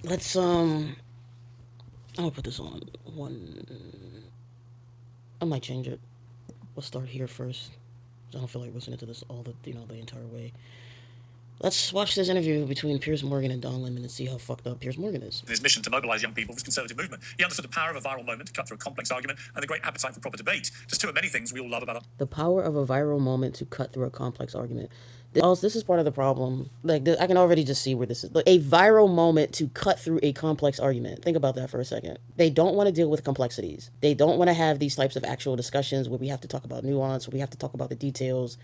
Let's I'll put this on one. I might change it. We'll start here first. I don't feel like listening to this all the entire way. Let's watch this interview between Piers Morgan and Don Lemon and see how fucked up Piers Morgan is. In his mission to mobilise young people for his conservative movement, he understood the power of a viral moment to cut through a complex argument and the great appetite for proper debate. Just two of many things we all love about the power of a viral moment to cut through a complex argument. This is part of the problem. Like, I can already just see where this is. Like, a viral moment to cut through a complex argument. Think about that for a second. They don't want to deal with complexities. They don't want to have these types of actual discussions where we have to talk about nuance, where we have to talk about the details.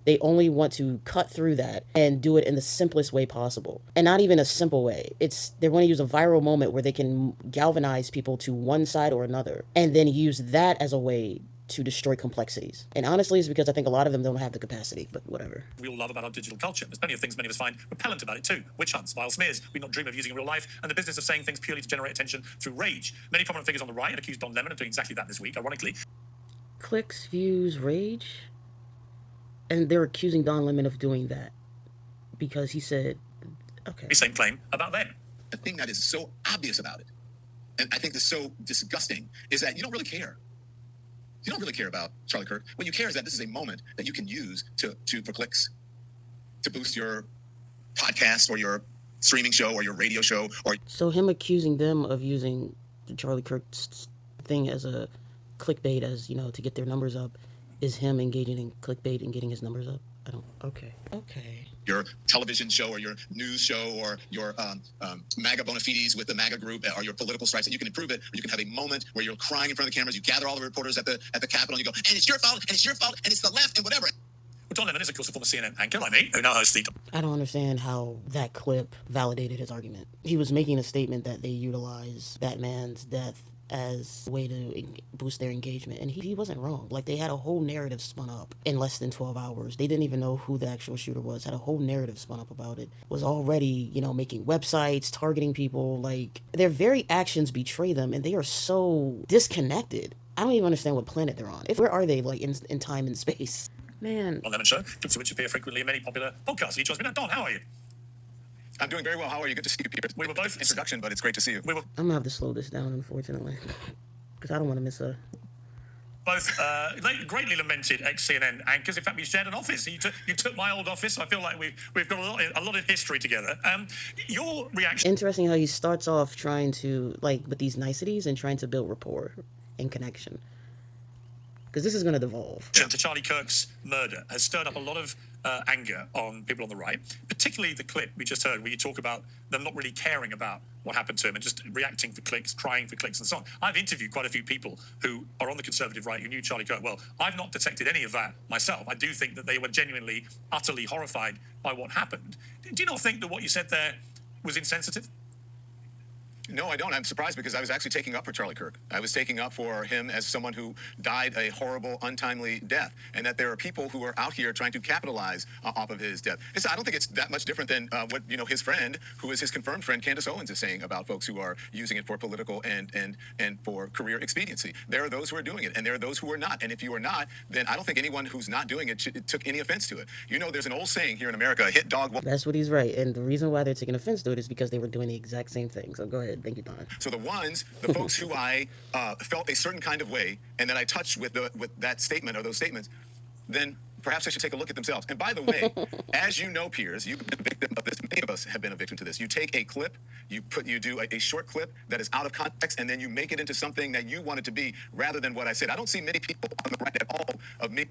They only want to cut through that and do it in the simplest way possible. And not even a simple way. They want to use a viral moment where they can galvanize people to one side or another and then use that as a way to destroy complexities. And honestly, it's because I think a lot of them don't have the capacity, but whatever. We all love about our digital culture. There's plenty of things many of us find repellent about it too. Witch hunts, vile smears we not dream of using in real life, and the business of saying things purely to generate attention through rage. Many prominent figures on the right had accused Don Lemon of doing exactly that this week, ironically. Clicks, views, rage? And they're accusing Don Lemon of doing that because he said, okay. The same claim about them. The thing that is so obvious about it, and I think is so disgusting, is that you don't really care. You don't really care about Charlie Kirk. What you care is that this is a moment that you can use for clicks, to boost your podcast or your streaming show or your radio show. So him accusing them of using the Charlie Kirk thing as a clickbait, as to get their numbers up, is him engaging in clickbait and getting his numbers up. Okay. Your television show or your news show or your MAGA bona fides with the MAGA group or your political stripes, and you can improve it, or you can have a moment where you're crying in front of the cameras, you gather all the reporters at the Capitol and you go, and it's your fault, and it's your fault, and it's the left, and whatever. Well, Don Lemon is, of course, a former CNN anchor like me, who now hosts the... I don't understand how that clip validated his argument. He was making a statement that they utilize Batman's death as a way to boost their engagement, and he wasn't wrong. Like, they had a whole narrative spun up in less than 12 hours. They didn't even know who the actual shooter was, had a whole narrative spun up about it, was already, making websites, targeting people. Like, their very actions betray them, and they are so disconnected. I don't even understand what planet they're on. Where are they, like, in time and space? Man. Don Lemon Show, to which appear frequently in many popular podcasts. He joins me now. Don, how are you? I'm doing very well. How are you? Good to see you, Piers. We were both... Introduction, but it's great to see you. I'm going to have to slow this down, unfortunately, because I don't want to miss a... Both greatly lamented ex-CNN anchors. In fact, we shared an office. You took my old office. I feel like we've got a lot of history together. Your reaction... Interesting how he starts off trying to, like, with these niceties and trying to build rapport and connection. Because this is going to devolve. To Charlie Kirk's murder has stirred up a lot of anger on people on the right, particularly the clip we just heard where you talk about them not really caring about what happened to him and just reacting for clicks, crying for clicks and so on. I've interviewed quite a few people who are on the conservative right who knew Charlie Kirk well. I've not detected any of that myself. I do think that they were genuinely, utterly horrified by what happened. Do you not think that what you said there was insensitive? No, I don't. I'm surprised because I was actually taking up for Charlie Kirk. I was taking up for him as someone who died a horrible, untimely death, and that there are people who are out here trying to capitalize off of his death. I don't think it's that much different than what his friend, who is his confirmed friend, Candace Owens, is saying about folks who are using it for political and for career expediency. There are those who are doing it, and there are those who are not. And if you are not, then I don't think anyone who's not doing it took any offense to it. There's an old saying here in America: "A hit dog." That's what he's right, and the reason why they're taking offense to it is because they were doing the exact same thing. So go ahead. Thank you, Don. So the folks who I felt a certain kind of way, and that I touched with that statement or those statements, then perhaps they should take a look at themselves. And by the way, as you know, Piers, you've been a victim of this. Many of us have been a victim to this. You take a clip, you do a short clip that is out of context, and then you make it into something that you want it to be, rather than what I said. I don't see many people on the right at all of me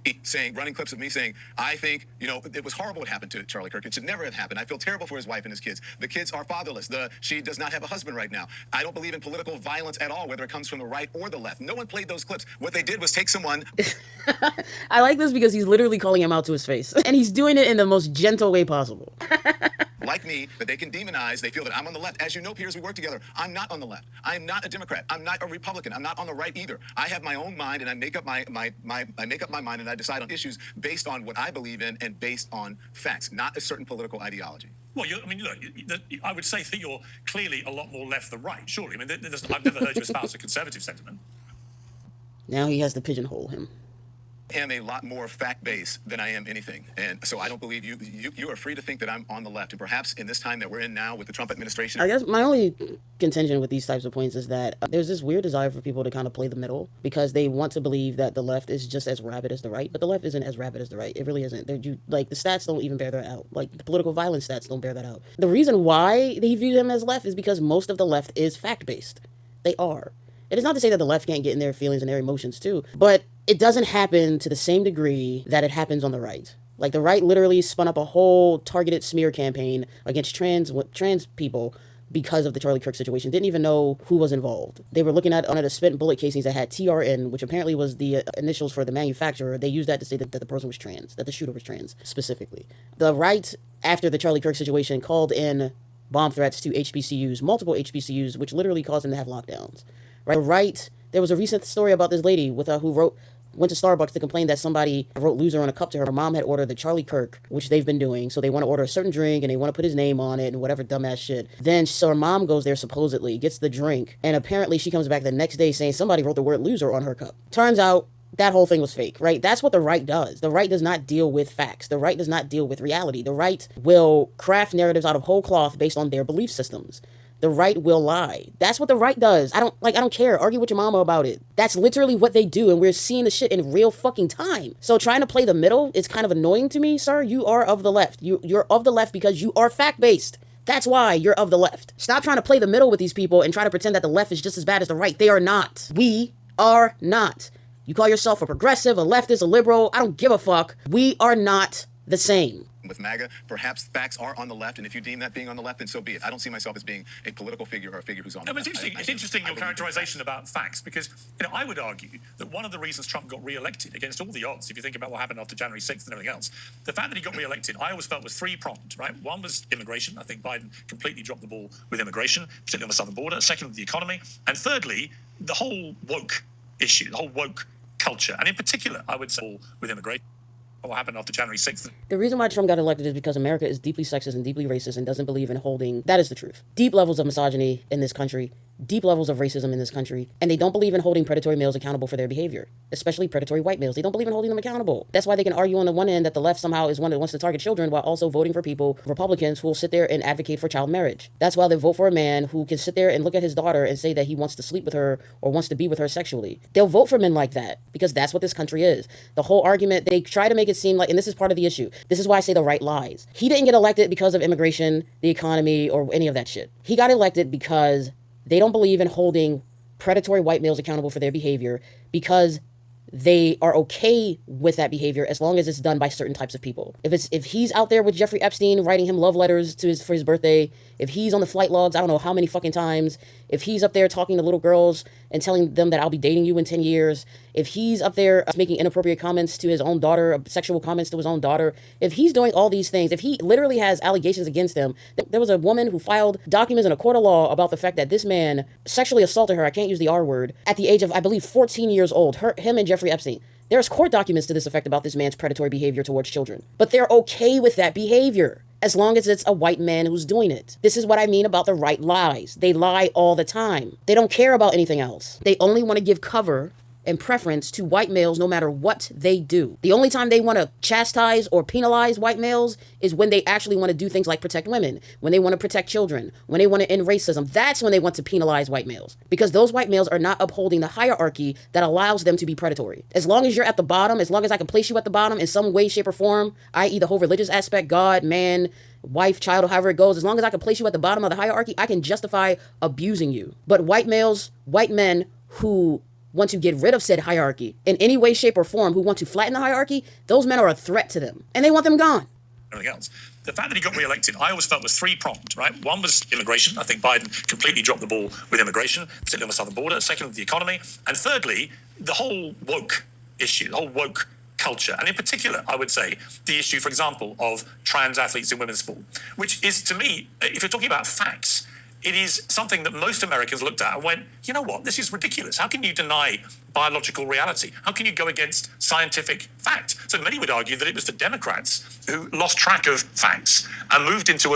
running clips of me saying, I think, it was horrible what happened to Charlie Kirk. It should never have happened. I feel terrible for his wife and his kids. The kids are fatherless. She does not have a husband right now. I don't believe in political violence at all, whether it comes from the right or the left. No one played those clips. What they did was take someone... I like this because he's literally calling him out to his face. And he's doing it in the most gentle way possible. Like me, that they can demonize. They feel that I'm on the left. As you know, Piers, we work together. I'm not on the left. I am not a Democrat. I'm not a Republican. I'm not on the right either. I have my own mind, and I make up my mind, and I decide on issues based on what I believe in and based on facts, not a certain political ideology. Well, I would say that you're clearly a lot more left than right, surely. I mean, I've never heard you espouse a conservative sentiment. Now he has to pigeonhole him. am a lot more fact-based than I am anything. And so I don't believe you are free to think that I'm on the left. And perhaps in this time that we're in now with the Trump administration. I guess my only contention with these types of points is that there's this weird desire for people to kind of play the middle because they want to believe that the left is just as rabid as the right, but the left isn't as rabid as the right. It really isn't. Like the stats don't even bear that out. Like the political violence stats don't bear that out. The reason why they view them as left is because most of the left is fact-based. They are. It is not to say that the left can't get in their feelings and their emotions too, but it doesn't happen to the same degree that it happens on the right. Like the right literally spun up a whole targeted smear campaign against trans people because of the Charlie Kirk situation. Didn't even know who was involved. They were looking at one of the spent bullet casings that had TRN, which apparently was the initials for the manufacturer. They used that to say that the person was trans, that the shooter was trans specifically. The right, after the Charlie Kirk situation, called in bomb threats to HBCUs, multiple HBCUs, which literally caused them to have lockdowns. Right? The right, there was a recent story about this lady went to Starbucks to complain that somebody wrote loser on a cup to her. Her mom had ordered the Charlie Kirk, which they've been doing. So they want to order a certain drink and they want to put his name on it and whatever dumbass shit. Then so her mom goes there supposedly, gets the drink, and apparently she comes back the next day saying somebody wrote the word loser on her cup. Turns out that whole thing was fake, right? That's what the right does. The right does not deal with facts. The right does not deal with reality. The right will craft narratives out of whole cloth based on their belief systems. The right will lie. That's what the right does. I don't care. Argue with your mama about it. That's literally what they do, and we're seeing the shit in real fucking time. So trying to play the middle is kind of annoying to me, sir. You are of the left. You're of the left because you are fact-based. That's why you're of the left. Stop trying to play the middle with these people and try to pretend that the left is just as bad as the right. They are not. We are not. You call yourself a progressive, a leftist, a liberal. I don't give a fuck. We are not the same. With MAGA, perhaps facts are on the left, and if you deem that being on the left, then so be it. I don't see myself as being a political figure or a figure who's on the left. It's interesting your characterization about facts, because I would argue that one of the reasons Trump got re-elected against all the odds, if you think about what happened after January 6th and everything else, the fact that he got re-elected, I always felt was three-pronged, right? One was immigration. I think Biden completely dropped the ball with immigration, particularly on the southern border. Second, the economy. And thirdly, the whole woke issue, the whole woke culture. And in particular, I would say with immigration. What happened after January 6th. The reason why Trump got elected is because America is deeply sexist and deeply racist and doesn't believe in holding, that is the truth, deep levels of misogyny in this country, deep levels of racism in this country, and they don't believe in holding predatory males accountable for their behavior, especially predatory white males. They don't believe in holding them accountable. That's why they can argue on the one end that the left somehow is one that wants to target children while also voting for people, Republicans, who will sit there and advocate for child marriage. That's why they vote for a man who can sit there and look at his daughter and say that he wants to sleep with her or wants to be with her sexually. They'll vote for men like that because that's what this country is. The whole argument, they try to make it seem like, and this is part of the issue. This is why I say the right lies. He didn't get elected because of immigration, the economy, or any of that shit. He got elected because they don't believe in holding predatory white males accountable for their behavior because they are okay with that behavior as long as it's done by certain types of people. If he's out there with Jeffrey Epstein writing him love letters for his birthday, if he's on the flight logs, I don't know how many fucking times, if he's up there talking to little girls and telling them that I'll be dating you in 10 years, if he's up there making inappropriate comments to his own daughter, sexual comments to his own daughter, if he's doing all these things, if he literally has allegations against him, there was a woman who filed documents in a court of law about the fact that this man sexually assaulted her, I can't use the R word, at the age of, I believe, 14 years old, him and Jeffrey Epstein. There's court documents to this effect about this man's predatory behavior towards children. But they're okay with that behavior as long as it's a white man who's doing it. This is what I mean about the right lies. They lie all the time. They don't care about anything else. They only want to give cover and preference to white males no matter what they do. The only time they want to chastise or penalize white males is when they actually want to do things like protect women, when they want to protect children, when they want to end racism. That's when they want to penalize white males, because those white males are not upholding the hierarchy that allows them to be predatory. As long as you're at the bottom, as long as I can place you at the bottom in some way, shape, or form, i.e. the whole religious aspect, God, man, wife, child, or however it goes, as long as I can place you at the bottom of the hierarchy, I can justify abusing you. But white males, white men who want to get rid of said hierarchy in any way, shape, or form, who want to flatten the hierarchy, those men are a threat to them, and they want them gone. Everything else. The fact that he got re-elected, I always felt was three-pronged, right? One was immigration. I think Biden completely dropped the ball with immigration, particularly on the southern border. Second, the economy. And thirdly, the whole woke issue, the whole woke culture. And in particular, I would say the issue, for example, of trans athletes in women's sport, which is, to me, if you're talking about facts, it is something that most Americans looked at and went, you know what, this is ridiculous. How can you deny biological reality? How can you go against scientific fact? So many would argue that it was the Democrats who lost track of facts and moved into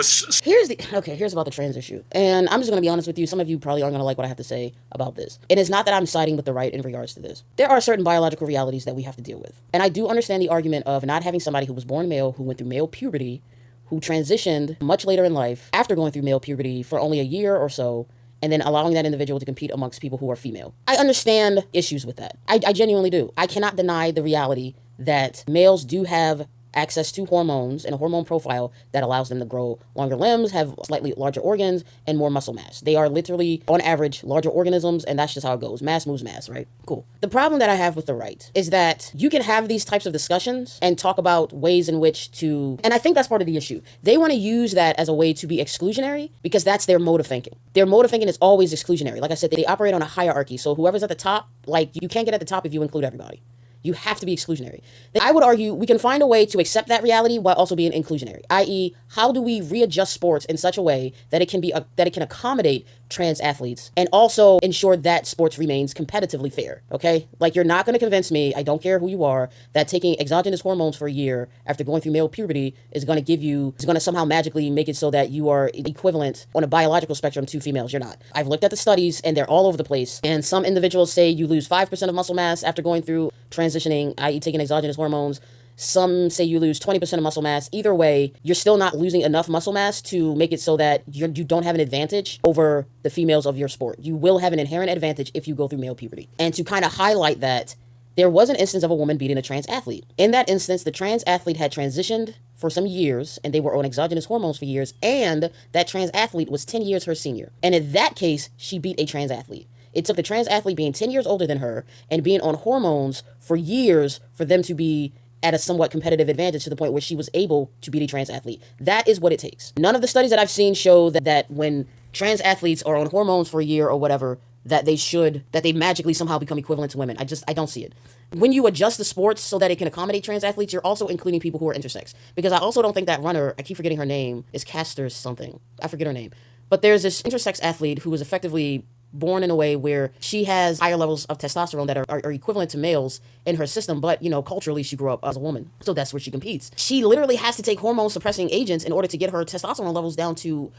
Here's about the trans issue. And I'm just going to be honest with you. Some of you probably aren't going to like what I have to say about this. And it's not that I'm siding with the right in regards to this. There are certain biological realities that we have to deal with. And I do understand the argument of not having somebody who was born male, who went through male puberty, who transitioned much later in life after going through male puberty for only a year or so, and then allowing that individual to compete amongst people who are female. I understand issues with that. I genuinely do. I cannot deny the reality that males do have access to hormones and a hormone profile that allows them to grow longer limbs, have slightly larger organs, and more muscle mass. They are literally, on average, larger organisms, and that's just how it goes. Mass moves mass, right? Cool. The problem that I have with the right is that you can have these types of discussions and talk about ways in which to, and I think that's part of the issue. They want to use that as a way to be exclusionary because that's their mode of thinking. Their mode of thinking is always exclusionary. Like I said, they operate on a hierarchy. So whoever's at the top, like, you can't get at the top if you include everybody. You have to be exclusionary. I would argue we can find a way to accept that reality while also being inclusionary, i.e., how do we readjust sports in such a way that it can accommodate trans athletes and also ensure that sports remains competitively fair, okay? Like, you're not going to convince me, I don't care who you are, that taking exogenous hormones for a year after going through male puberty is going to somehow magically make it so that you are equivalent on a biological spectrum to females. You're not. I've looked at the studies and they're all over the place. And some individuals say you lose 5% of muscle mass after going through transitioning, i.e. taking exogenous hormones. Some say you lose 20% of muscle mass. Either way, you're still not losing enough muscle mass to make it so that you don't have an advantage over the females of your sport. You will have an inherent advantage if you go through male puberty. And to kind of highlight that, there was an instance of a woman beating a trans athlete. In that instance, the trans athlete had transitioned for some years, and they were on exogenous hormones for years, and that trans athlete was 10 years her senior. And in that case, she beat a trans athlete. It took the trans athlete being 10 years older than her and being on hormones for years for them to be at a somewhat competitive advantage to the point where she was able to beat a trans athlete. That is what it takes. None of the studies that I've seen show that when trans athletes are on hormones for a year or whatever, that they magically somehow become equivalent to women. I don't see it. When you adjust the sports so that it can accommodate trans athletes, you're also including people who are intersex. Because I also don't think that runner, I keep forgetting her name, is Caster something. I forget her name. But there's this intersex athlete who was effectively born in a way where she has higher levels of testosterone that are equivalent to males in her system, but, culturally she grew up as a woman. So that's where she competes. She literally has to take hormone suppressing agents in order to get her testosterone levels down to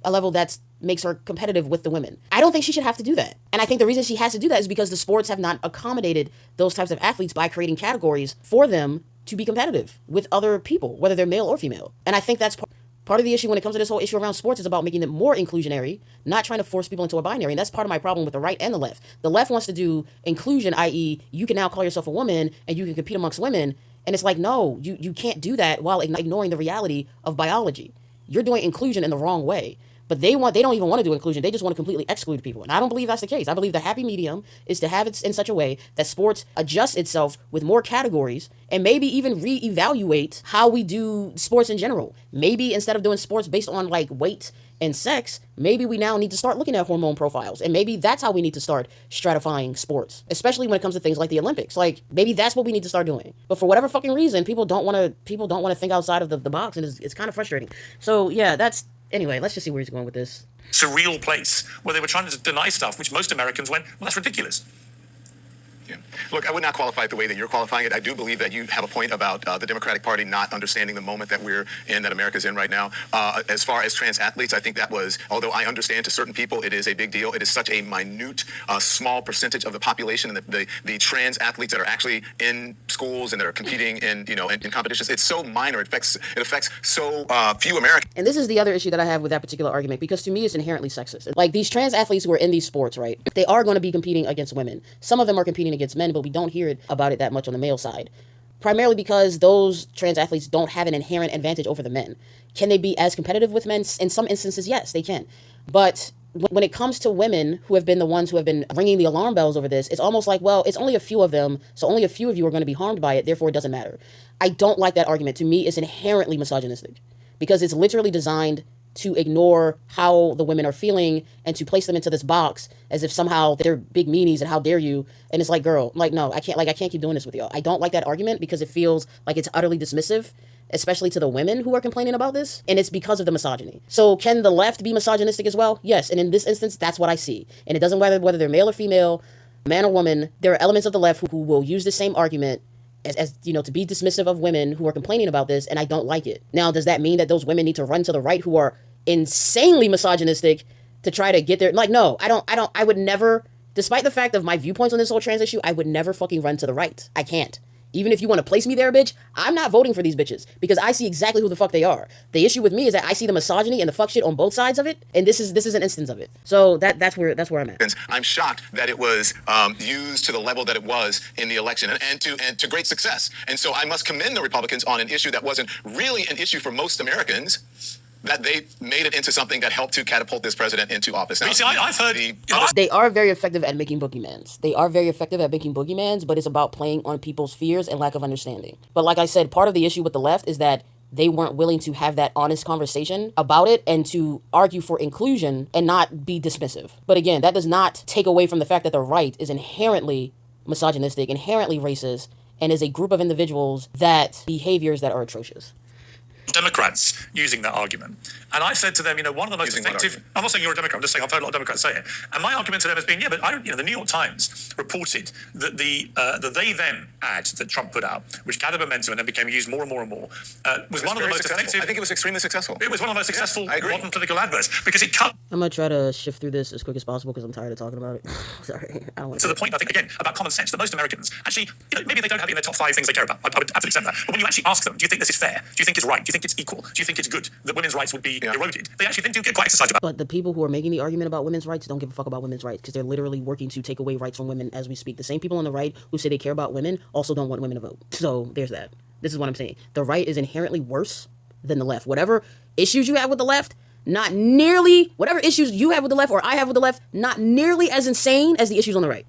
a level that makes her competitive with the women. I don't think she should have to do that. And I think the reason she has to do that is because the sports have not accommodated those types of athletes by creating categories for them to be competitive with other people, whether they're male or female. And I think that's part of the issue when it comes to this whole issue around sports is about making it more inclusionary, not trying to force people into a binary. And that's part of my problem with the right and the left. The left wants to do inclusion, i.e. you can now call yourself a woman and you can compete amongst women. And it's like, no, you can't do that while ignoring the reality of biology. You're doing inclusion in the wrong way. But they don't even want to do inclusion. They just want to completely exclude people. And I don't believe that's the case. I believe the happy medium is to have it in such a way that sports adjusts itself with more categories and maybe even reevaluate how we do sports in general. Maybe instead of doing sports based on like weight and sex, maybe we now need to start looking at hormone profiles. And maybe that's how we need to start stratifying sports, especially when it comes to things like the Olympics. Like, maybe that's what we need to start doing. But for whatever fucking reason, people don't want to think outside of the box, and it's kind of frustrating. So yeah, anyway, let's just see where he's going with this. Surreal place where they were trying to deny stuff, which most Americans went, well, that's ridiculous. Yeah. Look, I would not qualify it the way that you're qualifying it. I do believe that you have a point about the Democratic Party not understanding the moment that we're in, that America's in right now. As far as trans athletes, I think that was, although I understand to certain people it is a big deal, it is such a minute, small percentage of the population, and the trans athletes that are actually in schools and that are competing in competitions. It's so minor. It affects so few Americans. And this is the other issue that I have with that particular argument, because to me it's inherently sexist. Like, these trans athletes who are in these sports, right? They are going to be competing against women. Some of them are competing against men, but we don't hear about it that much on the male side. Primarily because those trans athletes don't have an inherent advantage over the men. Can they be as competitive with men? In some instances, yes, they can. But when it comes to women who have been the ones who have been ringing the alarm bells over this, it's almost like, well, it's only a few of them, so only a few of you are going to be harmed by it, therefore it doesn't matter. I don't like that argument. To me, it's inherently misogynistic, because it's literally designed to ignore how the women are feeling and to place them into this box as if somehow they're big meanies and how dare you. And it's like, girl, like, no, I can't keep doing this with y'all. I don't like that argument because it feels like it's utterly dismissive, especially to the women who are complaining about this, and it's because of the misogyny. So can the left be misogynistic as well? Yes, and in this instance, that's what I see. And it doesn't matter whether they're male or female, man or woman, there are elements of the left who will use the same argument as you know, to be dismissive of women who are complaining about this, and I don't like it. Now, does that mean that those women need to run to the right who are insanely misogynistic to try to get there? Like, no, I would never, despite the fact of my viewpoints on this whole trans issue, I would never fucking run to the right. I can't. Even if you want to place me there, bitch, I'm not voting for these bitches because I see exactly who the fuck they are. The issue with me is that I see the misogyny and the fuck shit on both sides of it, and this is an instance of it. So that's where I'm at. I'm shocked that it was used to the level that it was in the election, and to great success. And so I must commend the Republicans on an issue that wasn't really an issue for most Americans, that they made it into something that helped to catapult this president into office. Now, see, I've heard they are very effective at making boogeymans. They are very effective at making boogeymans, but it's about playing on people's fears and lack of understanding. But like I said, part of the issue with the left is that they weren't willing to have that honest conversation about it and to argue for inclusion and not be dismissive. But again, that does not take away from the fact that the right is inherently misogynistic, inherently racist, and is a group of individuals that behaviors that are atrocious. Democrats using that argument. And I've said to them, one of the most effective, I'm not saying you're a Democrat, I'm just saying I've heard a lot of Democrats say it. And my argument to them has been, yeah, but the New York Times reported that the they-them ad that Trump put out, which gathered momentum and then became used more and more and more, was one of the most effective. I think it was extremely successful. It was one of the most successful modern political adverts because it cut. I'm going to try to shift through this as quick as possible because I'm tired of talking about it. Sorry, I don't want to the point, I think, again, about common sense, that most Americans, actually, maybe they don't have it in their top 5 things they care about. I would absolutely accept that. But when you actually ask them, do you think this is fair? Do you think it's right? Do you think it's equal? Do you think it's good that women's rights would be eroded? They actually then do get quite exercised about it. But the people who are making the argument about women's rights don't give a fuck about women's rights because they're literally working to take away rights from women as we speak. The same people on the right who say they care about women also don't want women to vote. So there's that. This is what I'm saying. The right is inherently worse than the left. Whatever issues you have with the left, not nearly, whatever issues you have with the left or I have with the left, not nearly as insane as the issues on the right.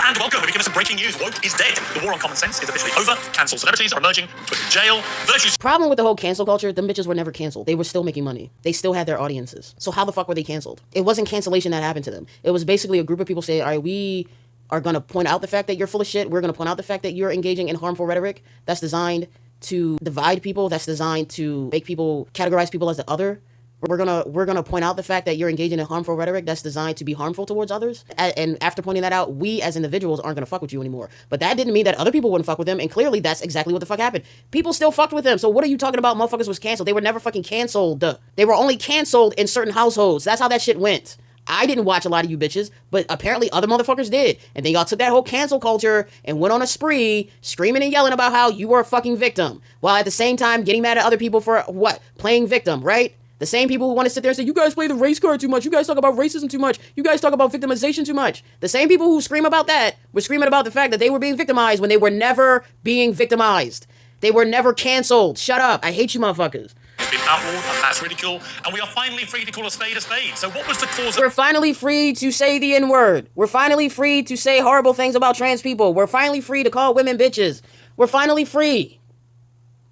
And welcome, we give us some breaking news. Woke is dead. The war on common sense is officially over. Cancelled celebrities are emerging, put in jail. Virtues. Problem with the whole cancel culture, them bitches were never canceled. They were still making money. They still had their audiences. So how the fuck were they canceled? It wasn't cancellation that happened to them. It was basically a group of people saying, all right, we are going to point out the fact that you're full of shit. We're going to point out the fact that you're engaging in harmful rhetoric that's designed to divide people. That's designed to make people categorize people as the other. We're gonna point out the fact that you're engaging in harmful rhetoric that's designed to be harmful towards others. And after pointing that out, we as individuals aren't gonna fuck with you anymore. But that didn't mean that other people wouldn't fuck with them. And clearly that's exactly what the fuck happened. People still fucked with them. So what are you talking about? Motherfuckers was canceled. They were never fucking canceled. They were only canceled in certain households. That's how that shit went. I didn't watch a lot of you bitches, but apparently other motherfuckers did. And then y'all took that whole cancel culture and went on a spree, screaming and yelling about how you were a fucking victim, while at the same time getting mad at other people for what? Playing victim, right? The same people who want to sit there and say, you guys play the race card too much. You guys talk about racism too much. You guys talk about victimization too much. The same people who scream about that were screaming about the fact that they were being victimized when they were never being victimized. They were never canceled. Shut up. I hate you motherfuckers. It's been outlawed and mass ridicule, and we are finally free to call a spade a spade. So what was the cause of... We're finally free to say the N-word. We're finally free to say horrible things about trans people. We're finally free to call women bitches. We're finally free.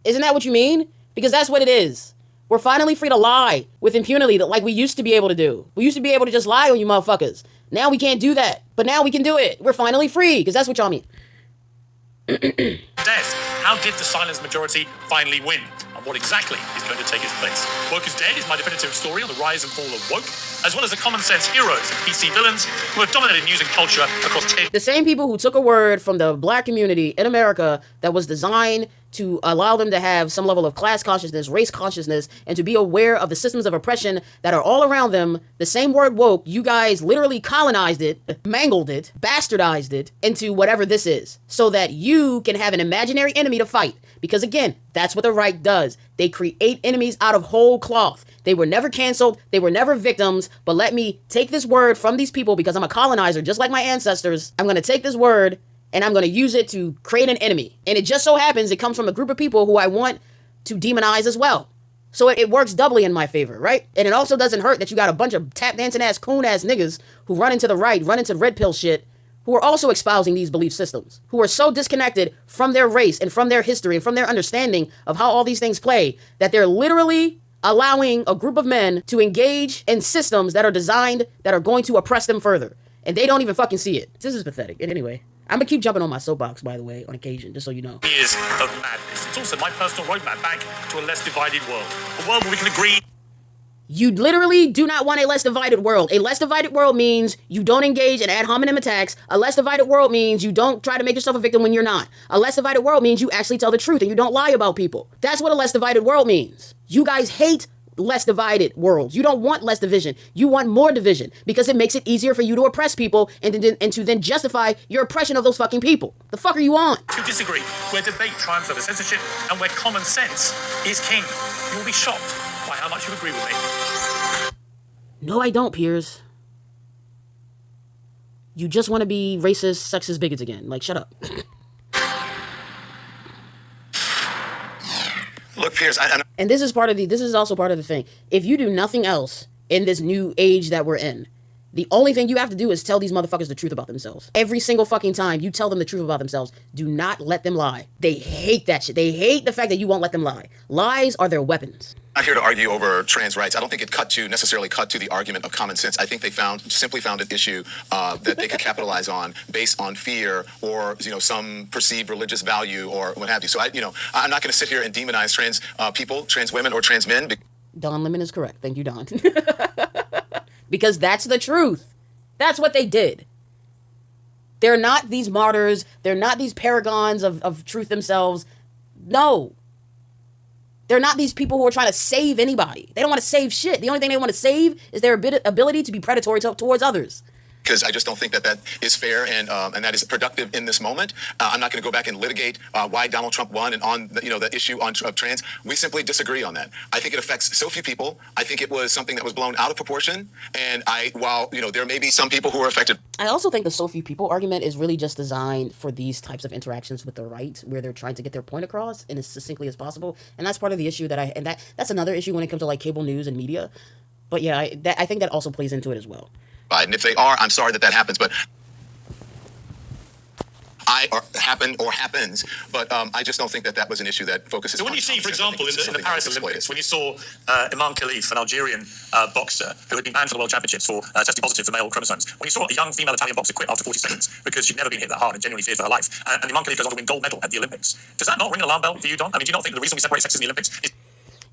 Isn't that what you mean? Because that's what it is. We're finally free to lie with impunity like we used to be able to do. We used to be able to just lie on you motherfuckers. Now we can't do that. But now we can do it. We're finally free, because that's what y'all mean. Death. How did the silent majority finally win? And what exactly is going to take its place? Woke is Dead is my definitive story on the rise and fall of woke, as well as the common sense heroes and PC villains who have dominated news and culture across 10. The same people who took a word from the black community in America that was designed to allow them to have some level of class consciousness, race consciousness, and to be aware of the systems of oppression that are all around them. The same word woke, you guys literally colonized it, mangled it, bastardized it into whatever this is, so that you can have an imaginary enemy to fight. Because again, that's what the right does. They create enemies out of whole cloth. They were never canceled. They were never victims. But let me take this word from these people because I'm a colonizer, just like my ancestors. I'm going to take this word and I'm going to use it to create an enemy. And it just so happens it comes from a group of people who I want to demonize as well. So it works doubly in my favor, right? And it also doesn't hurt that you got a bunch of tap dancing ass, coon ass niggas who run into the right, run into red pill shit, who are also espousing these belief systems, who are so disconnected from their race and from their history and from their understanding of how all these things play that they're literally allowing a group of men to engage in systems that are designed, that are going to oppress them further. And they don't even fucking see it. This is pathetic. And anyway. I'm gonna keep jumping on my soapbox, by the way, on occasion, just so you know. Years of madness. It's also my personal roadmap back to a less divided world. A world where we can agree. You literally do not want a less divided world. A less divided world means you don't engage in ad hominem attacks. A less divided world means you don't try to make yourself a victim when you're not. A less divided world means you actually tell the truth and you don't lie about people. That's what a less divided world means. You guys hate less divided worlds. You don't want less division. You want more division because it makes it easier for you to oppress people and to then justify your oppression of those fucking people. The fuck are you on? To disagree, where debate triumphs over censorship and where common sense is king. You will be shocked by how much you agree with me. No, I don't, Piers. You just want to be racist, sexist bigots again. Like, shut up. Look, Piers, and this is also part of the thing. If you do nothing else in this new age that we're in, the only thing you have to do is tell these motherfuckers the truth about themselves. Every single fucking time you tell them the truth about themselves, do not let them lie. They hate that shit. They hate the fact that you won't let them lie. Lies are their weapons. I'm not here to argue over trans rights. I don't think it necessarily cut to the argument of common sense. I think they simply found an issue that they could capitalize on based on fear or some perceived religious value or what have you. So I'm not going to sit here and demonize trans people, trans women, or trans men. Don Lemon is correct. Thank you, Don. Because that's the truth. That's what they did. They're not these martyrs. They're not these paragons of truth themselves. No. They're not these people who are trying to save anybody. They don't want to save shit. The only thing they want to save is their ability to be predatory towards others. Because I just don't think that is fair and that is productive in this moment. I'm not going to go back and litigate why Donald Trump won and on the issue of trans. We simply disagree on that. I think it affects so few people. I think it was something that was blown out of proportion. And while there may be some people who are affected. I also think the so few people argument is really just designed for these types of interactions with the right, where they're trying to get their point across and as succinctly as possible. And that's part of the issue that's another issue when it comes to like cable news and media. But yeah, I think that also plays into it as well. And if they are, I'm sorry that happens, but happens, but I just don't think that was an issue that focuses. So when you see, for example, in the Paris Olympics, when you saw Imam Khalif, an Algerian boxer who had been banned from the World Championships for testing positive for male chromosomes, when you saw a young female Italian boxer quit after 40 seconds because she'd never been hit that hard and genuinely feared for her life, and Imam Khalif goes on to win gold medal at the Olympics, does that not ring an alarm bell for you, Don? I mean, do you not think the reason we separate sexes in the Olympics is...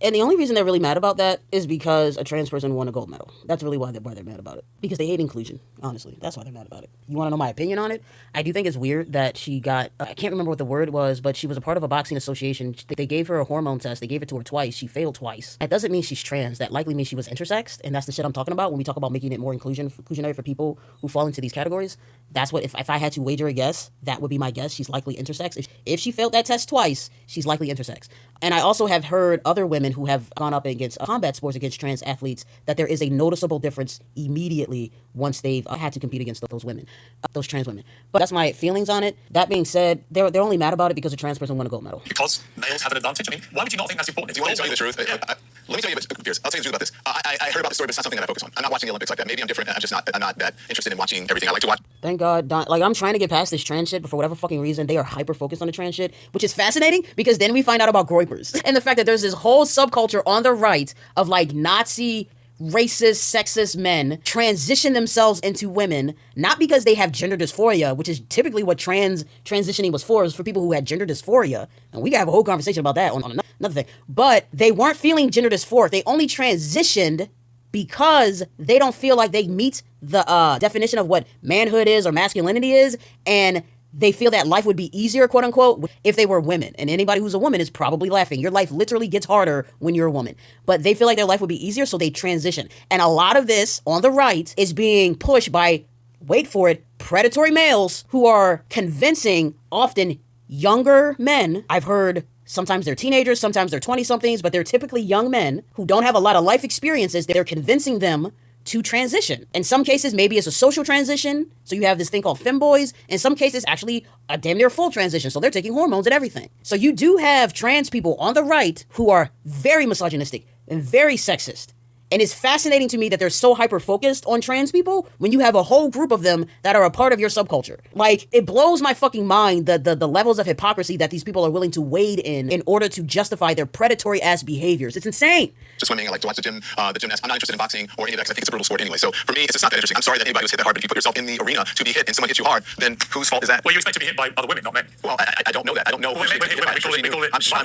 And the only reason they're really mad about that is because a trans person won a gold medal. That's really why they're mad about it. Because they hate inclusion, honestly. That's why they're mad about it. You want to know my opinion on it? I do think it's weird that she got, I can't remember what the word was, but she was a part of a boxing association. They gave her a hormone test. They gave it to her twice. She failed twice. That doesn't mean she's trans. That likely means she was intersexed. And that's the shit I'm talking about when we talk about making it more inclusionary for people who fall into these categories. That's what, if I had to wager a guess, that would be my guess. She's likely intersex. If she failed that test twice, she's likely intersex. And I also have heard other women who have gone up against combat sports against trans athletes that there is a noticeable difference immediately once they've had to compete against those women, those trans women. But that's my feelings on it. That being said, they're only mad about it because a trans person won a gold medal. Because males have an advantage? I mean, why would you not think that's important? Do you want me to tell you the truth? Yeah. Let me tell you, Piers, I'll tell you the truth about this. I heard about the story, but it's not something that I focus on. I'm not watching the Olympics like that. Maybe I'm different. I'm not that interested in watching everything. I like to watch. Thank God, Don. Like, I'm trying to get past this trans shit, but for whatever fucking reason, they are hyper-focused on the trans shit, which is fascinating because then we find out about groypers. And the fact that there's this whole subculture on the right of, like, Nazi, racist, sexist men transition themselves into women, not because they have gender dysphoria, which is typically what transitioning was for people who had gender dysphoria. And we can have a whole conversation about that on another thing. But they weren't feeling gender dysphoric. They only transitioned because they don't feel like they meet the definition of what manhood is or masculinity is, and they feel that life would be easier, quote unquote, if they were women. And anybody who's a woman is probably laughing. Your life literally gets harder when you're a woman. But they feel like their life would be easier, so they transition. And a lot of this on the right is being pushed by, wait for it, predatory males who are convincing often younger men. I've heard sometimes they're teenagers, sometimes they're 20-somethings, but they're typically young men who don't have a lot of life experiences. They're convincing them to transition. In some cases, maybe it's a social transition. So you have this thing called femboys. In some cases, actually a damn near full transition. So they're taking hormones and everything. So you do have trans people on the right who are very misogynistic and very sexist And it's fascinating to me that they're so hyper-focused on trans people when you have a whole group of them that are a part of your subculture. Like, it blows my fucking mind the levels of hypocrisy that these people are willing to wade in order to justify their predatory-ass behaviors. It's insane. To swimming, I like to watch the gymnasts. I'm not interested in boxing or any of that because I think it's a brutal sport anyway. So for me, it's just not that interesting. I'm sorry that anybody was hit that hard, but if you put yourself in the arena to be hit and someone hits you hard, then whose fault is that? Well, you expect to be hit by other women, not men. Well, I don't know that. I don't know. Well,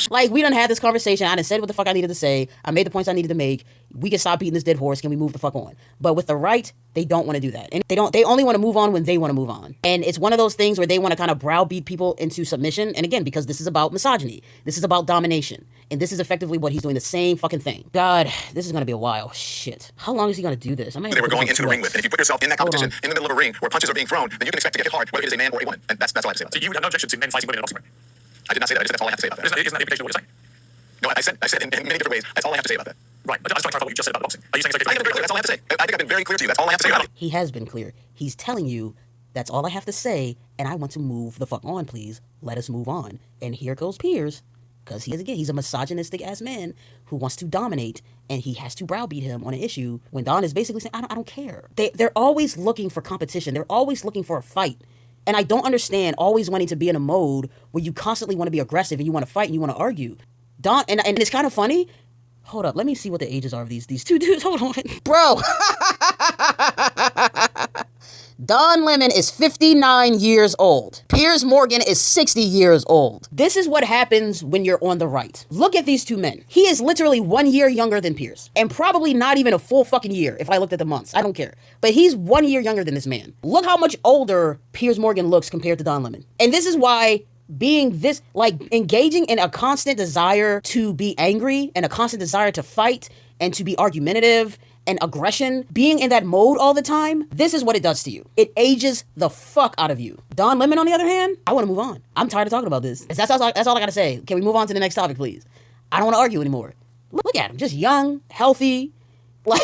Like, we done had this conversation. I done said what the fuck I needed to say. I made the points I needed to make. We can stop beating this dead horse. Can we move the fuck on? But with the right, they don't want to do that. And they only want to move on when they want to move on. And it's one of those things where they want to kind of browbeat people into submission. And again, because this is about misogyny. This is about domination. And this is effectively what he's doing, the same fucking thing. God, this is going to be a while. Shit. How long is he going to do this? They were going into the ring with. And if you put yourself in that competition, in the middle of a ring where punches are being thrown, then you can expect to get hit hard, whether it is a man or a woman. And that's all I have to say about that. So you would have no objection to men fighting women in a boxing ring? I did not say that. I just said that's all I have to say about that. Isn't that the implication of what you're saying? No, I said in many different ways. That's all I have to say about that. Right. But I was trying to clarify what you just said about boxing. Are you saying it's okay? I have been very clear. That's all I have to say. I think I've been very clear to you. That's all I have to say about it. He has been clear. He's telling you, that's all I have to say, and I want to move the fuck on, please. Let us move on. And here goes Piers, because he's a misogynistic ass man who wants to dominate, and he has to browbeat him on an issue when Don is basically saying, I don't care. They're always looking for competition. They're always looking for a fight. And I don't understand always wanting to be in a mode where you constantly want to be aggressive and you want to fight and you want to argue. Don, and it's kind of funny. Hold up, let me see what the ages are of these two dudes. Hold on. Bro. Don Lemon is 59 years old. Piers Morgan is 60 years old. This is what happens when you're on the right. Look at these two men. He is literally 1 year younger than Piers. And probably not even a full fucking year if I looked at the months. I don't care. But he's 1 year younger than this man. Look how much older Piers Morgan looks compared to Don Lemon. And this is why being this, like, engaging in a constant desire to be angry and a constant desire to fight and to be argumentative and aggression, being in that mode all the time, this is what it does to you. It ages the fuck out of you. Don Lemon, on the other hand, I want to move on. I'm tired of talking about this. That's all I got to say. Can we move on to the next topic, please? I don't want to argue anymore. Look at him, just young, healthy. Like,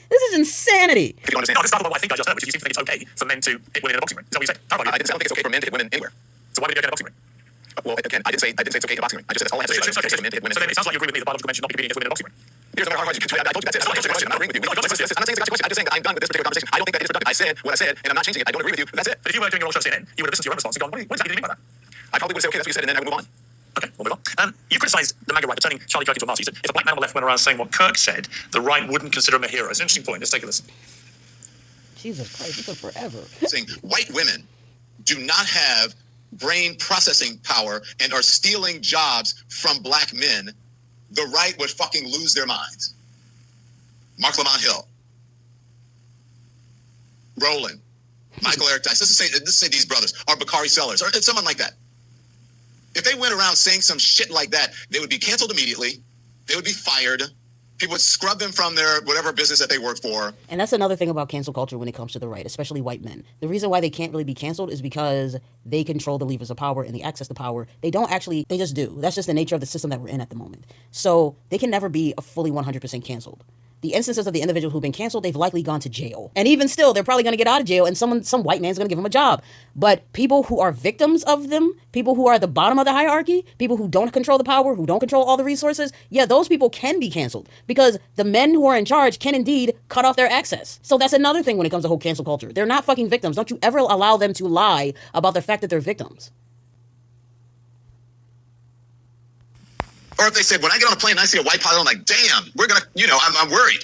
this is insanity. No, just start with what I think I just heard, which is you seem to think it's okay for men to hit women in a boxing ring. Is that what you said? I don't think it's okay for men to hit women anywhere. So why would you go in a boxing ring? Well, again, I didn't say it's okay in a boxing ring. I just said that's all I have to say. It's okay for men to hit women. So then it sounds like you agree with me that biological men should not be competing against women in a boxing ring. Here's another hard question. I told you that's it. I'm not answering your question. I'm not agreeing with you. I'm not saying it's a gotcha question. I'm just saying that I'm done with this particular conversation. I don't think that is productive. I said what I said, and I'm not changing it. I don't agree with you. That's it. But if you were doing your own show CNN, you would have listened to your own response and gone, what exactly do you mean by that? I probably would say, okay, that's what you said, and then I would move on. Okay, we'll move on. You criticised the MAGA right for turning Charlie Kirk into a Nazi. You said, if a black man on the left went around saying what Kirk said, the right wouldn't consider him a hero. It's an interesting point. Let's take a listen. Jesus Christ, it took forever. Saying white women do not have brain processing power and are stealing jobs from black men, the right would fucking lose their minds. Mark Lamont Hill, Roland, Michael Eric Dice. Let's say these brothers, or Bakari Sellers, or someone like that. If they went around saying some shit like that, they would be canceled immediately. They would be fired. People would scrub them from their whatever business that they work for. And that's another thing about cancel culture when it comes to the right, especially white men. The reason why they can't really be canceled is because they control the levers of power and the access to power. They just do. That's just the nature of the system that we're in at the moment. So they can never be a fully 100% canceled. The instances of the individuals who've been canceled, they've likely gone to jail. And even still, they're probably going to get out of jail and some white man's going to give them a job. But people who are victims of them, people who are at the bottom of the hierarchy, people who don't control the power, who don't control all the resources, yeah, those people can be canceled because the men who are in charge can indeed cut off their access. So that's another thing when it comes to whole cancel culture. They're not fucking victims. Don't you ever allow them to lie about the fact that they're victims. Or if they said, when I get on a plane and I see a white pilot, I'm like, damn, we're going to, I'm worried.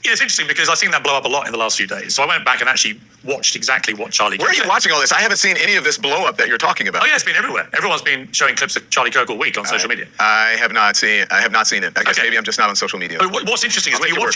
Yeah, it's interesting because I've seen that blow up a lot in the last few days. So I went back and actually watched exactly what Charlie Kirk Where are you said. watching all this? I haven't seen any of this blow up that you're talking about. Oh yeah, it's been everywhere. Everyone's been showing clips of Charlie Kirk all week on social media. I have not seen it. I guess maybe I'm just not on social media. But what's interesting is when you watch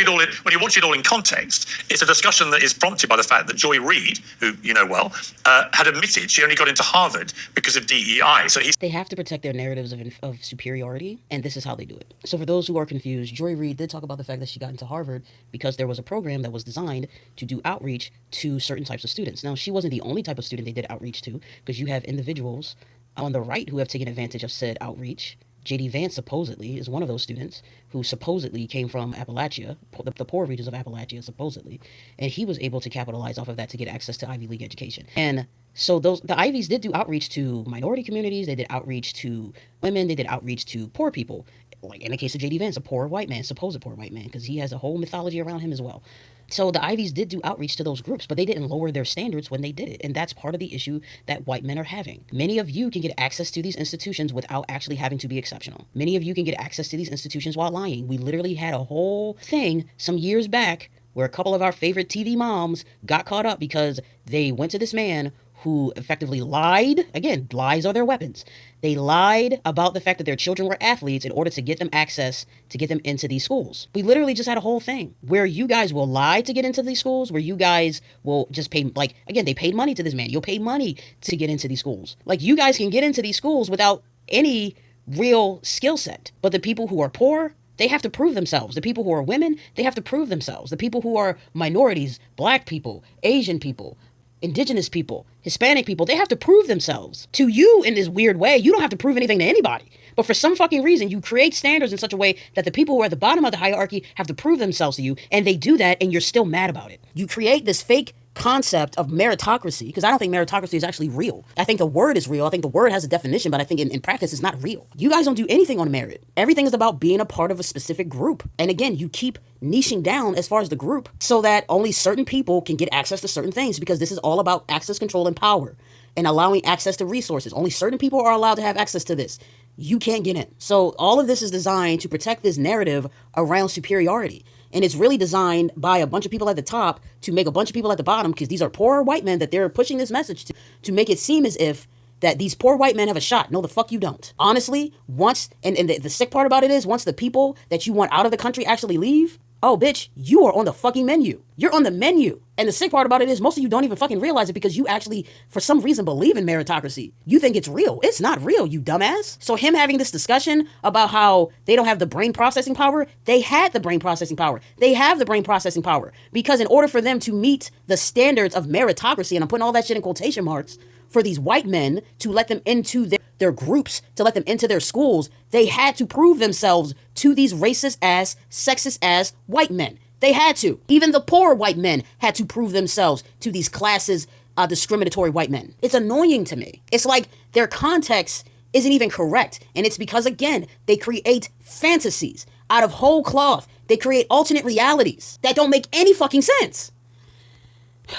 it all in context, it's a discussion that is prompted by the fact that Joy Reid, who you know well, had admitted she only got into Harvard because of DEI. So they have to protect their narratives of superiority, and this is how they do it. So for those who are confused, Joy Reid did talk about the fact that she got into Harvard because there was a program that was designed to do outreach to certain types of students. Now, she wasn't the only type of student they did outreach to, because you have individuals on the right who have taken advantage of said outreach. J.D. Vance supposedly is one of those students who supposedly came from Appalachia, the poor regions of Appalachia, supposedly, and he was able to capitalize off of that to get access to Ivy League education. And so the Ivies did do outreach to minority communities, they did outreach to women, they did outreach to poor people. like in the case of J.D. Vance, a poor white man, supposed poor white man, because he has a whole mythology around him as well. So the Ivies did do outreach to those groups, but they didn't lower their standards when they did it. And that's part of the issue that white men are having. Many of you can get access to these institutions without actually having to be exceptional. Many of you can get access to these institutions while lying. We literally had a whole thing some years back where a couple of our favorite TV moms got caught up because they went to this man who effectively lied. Again, lies are their weapons. They lied about the fact that their children were athletes in order to get them access to get them into these schools. We literally just had a whole thing where you guys will lie to get into these schools, where you guys will just pay, like, again, they paid money to this man. You'll pay money to get into these schools. Like, you guys can get into these schools without any real skill set. But the people who are poor, they have to prove themselves. The people who are women, they have to prove themselves. The people who are minorities, black people, Asian people, indigenous people, Hispanic people, they have to prove themselves to you in this weird way. You don't have to prove anything to anybody. But for some fucking reason, you create standards in such a way that the people who are at the bottom of the hierarchy have to prove themselves to you, and they do that, and you're still mad about it. You create this fake concept of meritocracy, because I don't think meritocracy is actually real. I think the word is real. I think the word has a definition, but I think in practice it's not real. You guys don't do anything on merit. Everything is about being a part of a specific group. And again, you keep niching down as far as the group so that only certain people can get access to certain things, because this is all about access, control, and power, and allowing access to resources. Only certain people are allowed to have access to this. You can't get in. So all of this is designed to protect this narrative around superiority. And it's really designed by a bunch of people at the top to make a bunch of people at the bottom, because these are poor white men that they're pushing this message to make it seem as if that these poor white men have a shot. No, the fuck you don't. Honestly, once, and the sick part about it is, once the people that you want out of the country actually leave, oh, bitch, you are on the fucking menu. You're on the menu. And the sick part about it is most of you don't even fucking realize it, because you actually, for some reason, believe in meritocracy. You think it's real. It's not real, you dumbass. So him having this discussion about how they don't have the brain processing power, they had the brain processing power. They have the brain processing power. Because in order for them to meet the standards of meritocracy, and I'm putting all that shit in quotation marks, for these white men to let them into their groups, to let them into their schools, they had to prove themselves to these racist ass, sexist ass white men. They had to. Even the poor white men had to prove themselves to these classes, discriminatory white men. It's annoying to me. It's like their context isn't even correct. And it's because, again, they create fantasies out of whole cloth. They create alternate realities that don't make any fucking sense.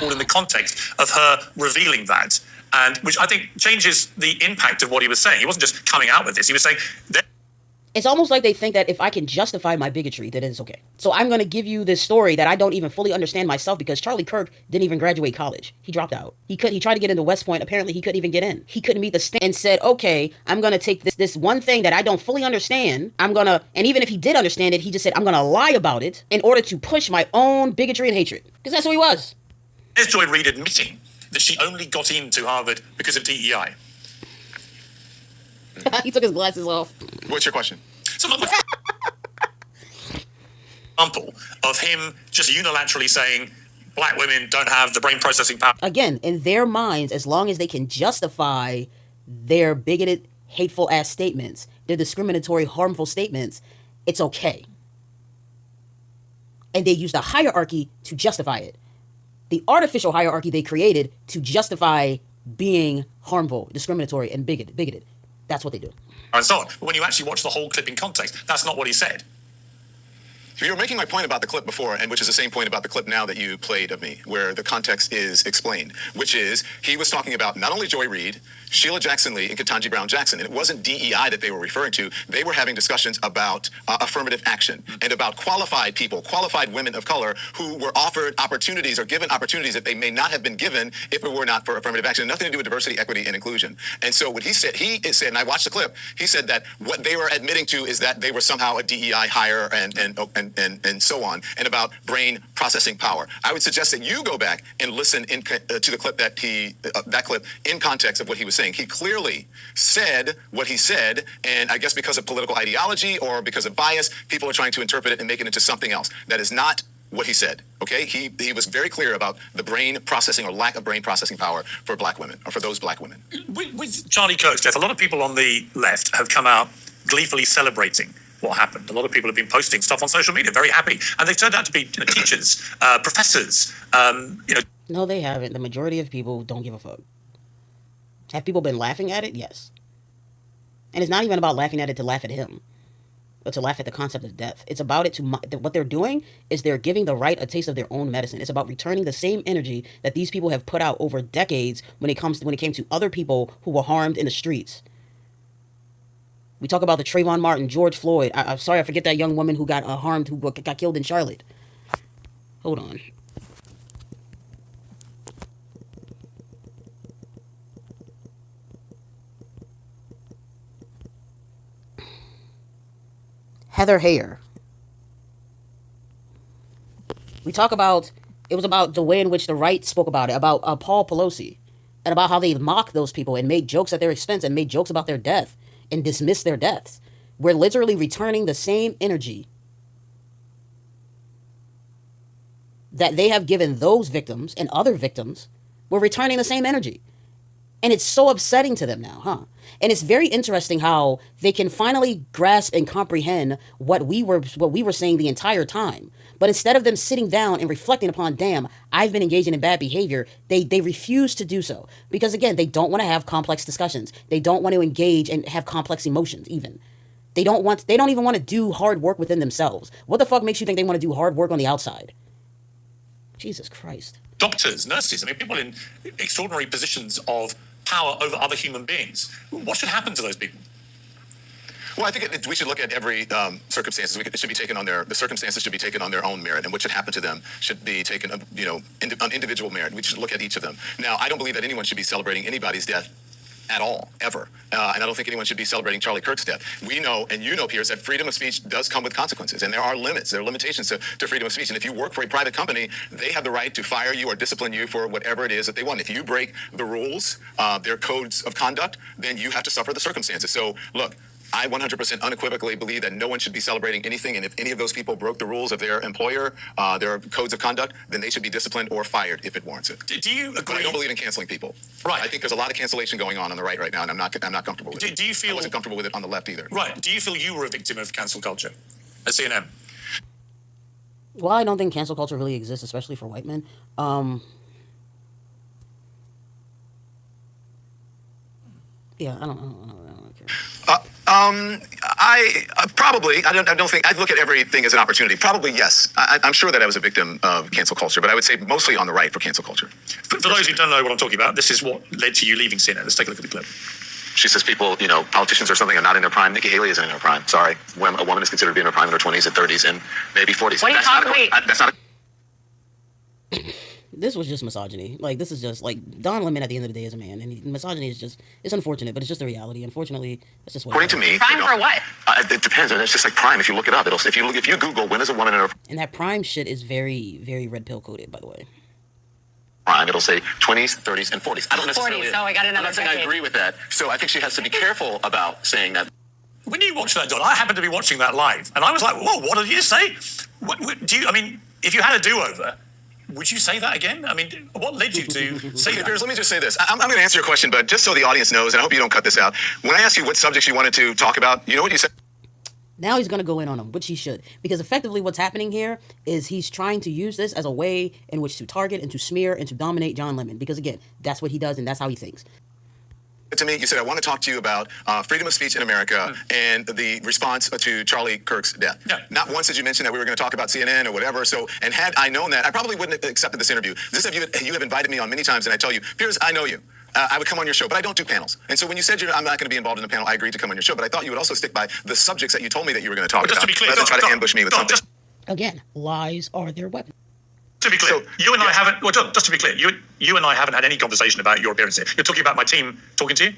All in the context of her revealing that, and which I think changes the impact of what he was saying. He wasn't just coming out with this. He was saying that it's almost like they think that if I can justify my bigotry, that it's okay. So I'm going to give you this story that I don't even fully understand myself, because Charlie Kirk didn't even graduate college. He dropped out. He tried to get into West Point. Apparently he couldn't even get in. He couldn't meet the standard, and said, okay, I'm going to take this one thing that I don't fully understand. And even if he did understand it, he just said, I'm going to lie about it in order to push my own bigotry and hatred. Because that's who he was. There's Joy Reid admitting that she only got into Harvard because of DEI. He took his glasses off. What's your question? So my example of him just unilaterally saying black women don't have the brain processing power. Again, in their minds, as long as they can justify their bigoted, hateful ass statements, their discriminatory, harmful statements, it's okay. And they use the hierarchy to justify it. The artificial hierarchy they created to justify being harmful, discriminatory, and bigoted. That's what they do. And so on. But when you actually watch the whole clip in context, that's not what he said. You were making my point about the clip before, and which is the same point about the clip now that you played of me, where the context is explained, which is he was talking about not only Joy Reid, Sheila Jackson Lee, and Ketanji Brown Jackson. And it wasn't DEI that they were referring to. They were having discussions about affirmative action and about qualified people, qualified women of color who were offered opportunities or given opportunities that they may not have been given if it were not for affirmative action. Nothing to do with diversity, equity, and inclusion. And so what he said, and I watched the clip, he said that what they were admitting to is that they were somehow a DEI hire and so on, and about brain processing power. I would suggest that you go back and listen to the clip that clip in context of what he was saying. He clearly said what he said, and I guess because of political ideology or because of bias, people are trying to interpret it and make it into something else. That is not what he said, okay? He was very clear about the brain processing or lack of brain processing power for black women, or for those black women. With Charlie Kirk's death, a lot of people on the left have come out gleefully celebrating what happened. A lot of people have been posting stuff on social media, very happy. And they've turned out to be teachers, professors, No, they haven't. The majority of people don't give a fuck. Have people been laughing at it? Yes. And it's not even about laughing at it to laugh at him. but to laugh at the concept of death. It's about it to what they're doing is they're giving the right a taste of their own medicine. It's about returning the same energy that these people have put out over decades when it came to other people who were harmed in the streets. We talk about the Trayvon Martin, George Floyd. I'm sorry, I forget that young woman who got harmed, who got killed in Charlotte. Hold on. Heather Heyer. We talk about, it was about the way in which the right spoke about it, about Paul Pelosi, and about how they mocked those people and made jokes at their expense and made jokes about their death and dismissed their deaths. We're literally returning the same energy that they have given those victims and other victims. We're returning the same energy. And it's so upsetting to them now, huh? And it's very interesting how they can finally grasp and comprehend what we were saying the entire time. But instead of them sitting down and reflecting upon, damn, I've been engaging in bad behavior, they refuse to do so. Because again, they don't want to have complex discussions. They don't want to engage and have complex emotions even. They don't even want to do hard work within themselves. What the fuck makes you think they want to do hard work on the outside? Jesus Christ. Doctors, nurses, I mean, people in extraordinary positions of power over other human beings. What should happen to those people? Well, I think we should look at every circumstances. It should be taken on the circumstances should be taken on their own merit, and what should happen to them should be taken, on individual merit. We should look at each of them. Now, I don't believe that anyone should be celebrating anybody's death at all, ever. And I don't think anyone should be celebrating Charlie Kirk's death. We know, and you know, Piers, that freedom of speech does come with consequences, and there are limits. There are limitations to freedom of speech. And if you work for a private company, they have the right to fire you or discipline you for whatever it is that they want. If you break the rules, their codes of conduct, then you have to suffer the circumstances. So, look, I 100% unequivocally believe that no one should be celebrating anything, and if any of those people broke the rules of their employer, their codes of conduct, then they should be disciplined or fired if it warrants it. Do you agree? But I don't believe in canceling people. Right. I think there's a lot of cancellation going on the right now, and I'm not comfortable with it. Do you feel? I wasn't comfortable with it on the left either. Right. Do you feel you were a victim of cancel culture at CNN? Well, I don't think cancel culture really exists, especially for white men. Yeah, I don't care. I don't think I'd look at everything as an opportunity. Probably yes. I'm sure that I was a victim of cancel culture, but I would say mostly on the right for cancel culture. For those who don't know what I'm talking about, this is what led to you leaving CNN. Let's take a look at the clip. She says people, politicians or something are not in their prime. Nikki Haley isn't in her prime. Sorry. When a woman is considered to be in her prime in her 20s and 30s and maybe 40s. What are you talking about? That's not This was just misogyny. Like, this is just, like, Don Lemon at the end of the day is a man. And misogyny is just, it's unfortunate, but it's just the reality. Unfortunately, that's just what according to me. Prime for what? It depends. And it's just like prime. If you look it up, if you Google when is a woman in her And that prime shit is very, very red pill coded, by the way. prime, it'll say 20s, 30s, and 40s. I don't necessarily. 40s, so I got another I'm not saying I decade. agree with that. So I think she has to be careful about saying that. When you watch that, Don, I happened to be watching that live, and I was like, "Whoa, what did you say?" If you had a do-over, would you say that again? I mean, what led you to say Okay, that? Piers, let me just say this. I'm going to answer your question, but just so the audience knows, and I hope you don't cut this out. When I asked you what subjects you wanted to talk about, you know what you said? Now he's going to go in on them, which he should. Because effectively what's happening here is he's trying to use this as a way in which to target and to smear and to dominate John Lemon. Because, again, that's what he does and that's how he thinks. To me, you said, I want to talk to you about freedom of speech in America and the response to Charlie Kirk's death. Yeah. Not once did you mention that we were going to talk about CNN or whatever. So, and had I known that, I probably wouldn't have accepted this interview. You have invited me on many times, and I tell you, Piers, I know you. I would come on your show, but I don't do panels. And so when you said I'm not going to be involved in the panel, I agreed to come on your show. But I thought you would also stick by the subjects that you told me that you were going to talk Just about, to be clear, rather than try to Don, ambush me with Don, something. Again, lies are their weapon. To be clear, So, you and I yes. haven't. Well, Don, just to be clear, you and I haven't had any conversation about your appearance here. You're talking about my team talking to you.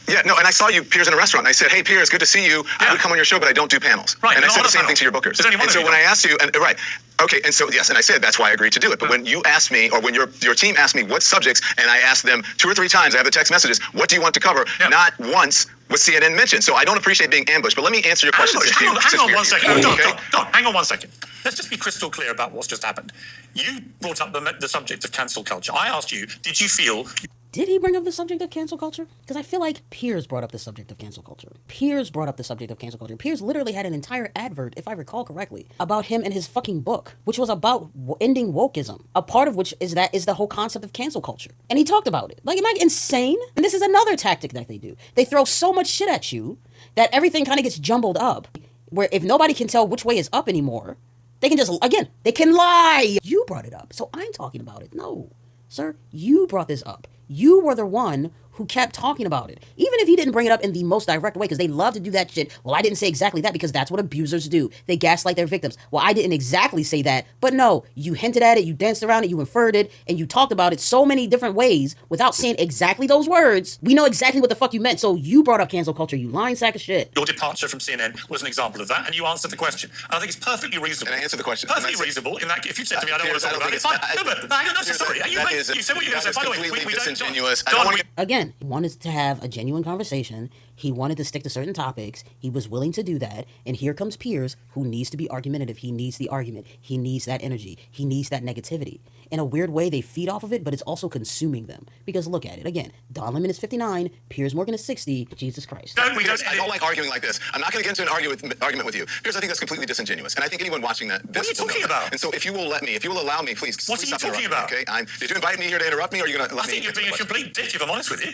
Yeah, no, and I saw you, Piers, in a restaurant, and I said, hey, Piers, good to see you. I Yeah. would come on your show, but I don't do panels. Right, And I you're said not the same on a thing to your panel. bookers. There's only one And of so you, when Don. I asked you, and right, okay, and so, yes, and I said that's why I agreed to do it. But when you asked me, or when your team asked me what subjects, and I asked them 2 or 3 times, I have the text messages, what do you want to cover? Yeah. Not once was CNN mentioned. So I don't appreciate being ambushed, but let me answer your question. Hang on 1 second. Don, Okay? Don, hang on 1 second. Let's just be crystal clear about what's just happened. You brought up the subject of cancel culture. I asked you, did you feel Did he bring up the subject of cancel culture? Because I feel like Piers brought up the subject of cancel culture. Piers brought up the subject of cancel culture. Piers literally had an entire advert, if I recall correctly, about him and his fucking book, which was about ending wokeism. A part of which is the whole concept of cancel culture. And he talked about it. Like, am I insane? And this is another tactic that they do. They throw so much shit at you that everything kind of gets jumbled up, where if nobody can tell which way is up anymore, they can just, again, they can lie. You brought it up, so I'm talking about it. No, sir, you brought this up. You were the one who kept talking about it. Even if he didn't bring it up in the most direct way, because they love to do that shit. Well, I didn't say exactly that because that's what abusers do. They gaslight their victims. Well, I didn't exactly say that, but no, you hinted at it, you danced around it, you inferred it, and you talked about it so many different ways without saying exactly those words. We know exactly what the fuck you meant, so you brought up cancel culture, you lying sack of shit. Your departure from CNN was an example of that, and you answered the question. And I think it's perfectly reasonable. And I answered the question. Perfectly reasonable in that if you said to me, I don't want to talk about it, fine. No, but no, sorry. You said what you were going to say. By the way, we disingenuous. don't. Again, he wanted to have a genuine conversation. He wanted to stick to certain topics. He was willing to do that. And here comes Piers, who needs to be argumentative. He needs the argument. He needs that energy. He needs that negativity. In a weird way, they feed off of it, but it's also consuming them. Because look at it. Again, Don Lemon is 59. Piers Morgan is 60. Jesus Christ. I don't like arguing like this. I'm not going to get into an argument with you. Piers, I think that's completely disingenuous. And I think anyone watching that... What are you talking about? And so if you will allow me, please... What are you talking about? Okay? Did you invite me here to interrupt me, or are you going to let me... I think you're being a complete dick, if I'm honest with you.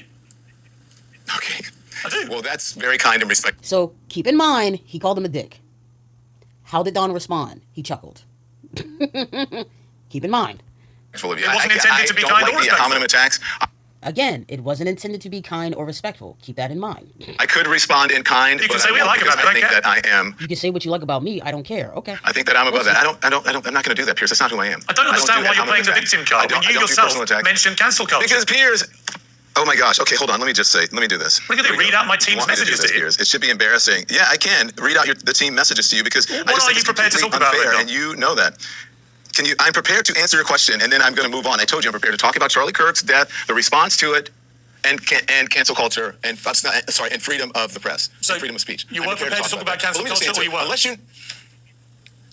Okay. I do. Well, that's very kind and respectful. So keep in mind, he called him a dick. How did Don respond? He chuckled. Keep in mind. It wasn't intended to be kind or respectful. The homonym attacks. Again, it wasn't intended to be kind or respectful. Keep that in mind. I could respond in kind. You can say what you like about me. I think that I am. You can say what you like about me. I don't care. Okay. I think that I'm above that. I'm not going to do that, Piers. That's not who I am. I don't understand why you're playing the victim card when you yourself mentioned cancel culture. Because Piers... Oh my gosh. Okay, hold on. Let me do this. What are you going to do? Read out my team's messages to you? Piers? It should be embarrassing. Yeah, I can read out the team messages to you because what are you prepared to talk about? And you know that. I'm prepared to answer your question, and then I'm going to move on. I told you I'm prepared to talk about Charlie Kirk's death, the response to it, and cancel culture, and and freedom of the press, and freedom of speech. You weren't prepared to talk about cancel culture, or you were? Unless you...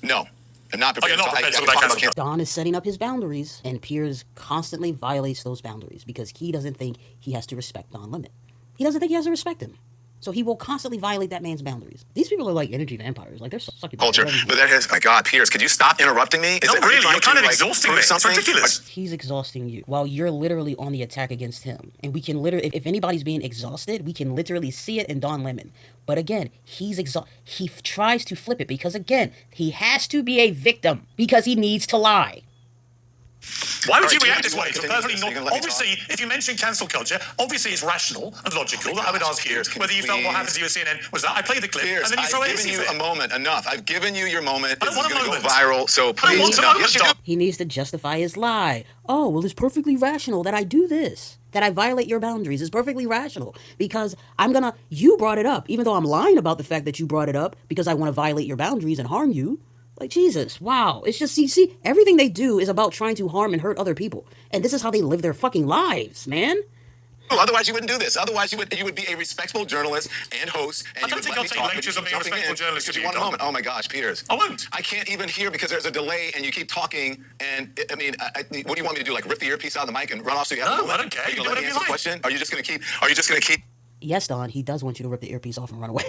No. I'm not prepared to talk about cancel culture. Don is setting up his boundaries, and Piers constantly violates those boundaries because he doesn't think he has to respect Don Lemon. He doesn't think he has to respect him. So he will constantly violate that man's boundaries. These people are like energy vampires. Like, they're sucking culture. But that is, my God, Piers, could you stop interrupting me? No, really, you're kind of exhausting me. It's ridiculous. He's exhausting you while you're literally on the attack against him. And we can literally, if anybody's being exhausted, we can literally see it in Don Lemon. But again, he tries to flip it because, again, he has to be a victim because he needs to lie. Why would you react this way? It's perfectly normal. Obviously, if you mention cancel culture, obviously it's rational and logical that I would ask you whether you felt what happened to you at CNN was that I played the clip and then you throw it in. I've given you a moment, enough. I've given you your moment. I don't want a moment. This is going to go viral, so please. Yes, you do. He needs to justify his lie. Oh, well, it's perfectly rational that I do this. That I violate your boundaries is perfectly rational because you brought it up, even though I'm lying about the fact that you brought it up because I want to violate your boundaries and harm you. Like, Jesus, wow. It's just, see, everything they do is about trying to harm and hurt other people. And this is how they live their fucking lives, man. Otherwise, you wouldn't do this. Otherwise, you would be a respectful journalist and host. And I don't think I'll take lectures on being a respectful journalist because you want a moment. Oh my gosh, Piers. I won't. I can't even hear because there's a delay and you keep talking. And I mean, what do you want me to do? Like rip the earpiece out of the mic and run off so you have a moment? No, I don't care. Are you going to let me answer the question? Are you just going to keep? Yes, Don, he does want you to rip the earpiece off and run away.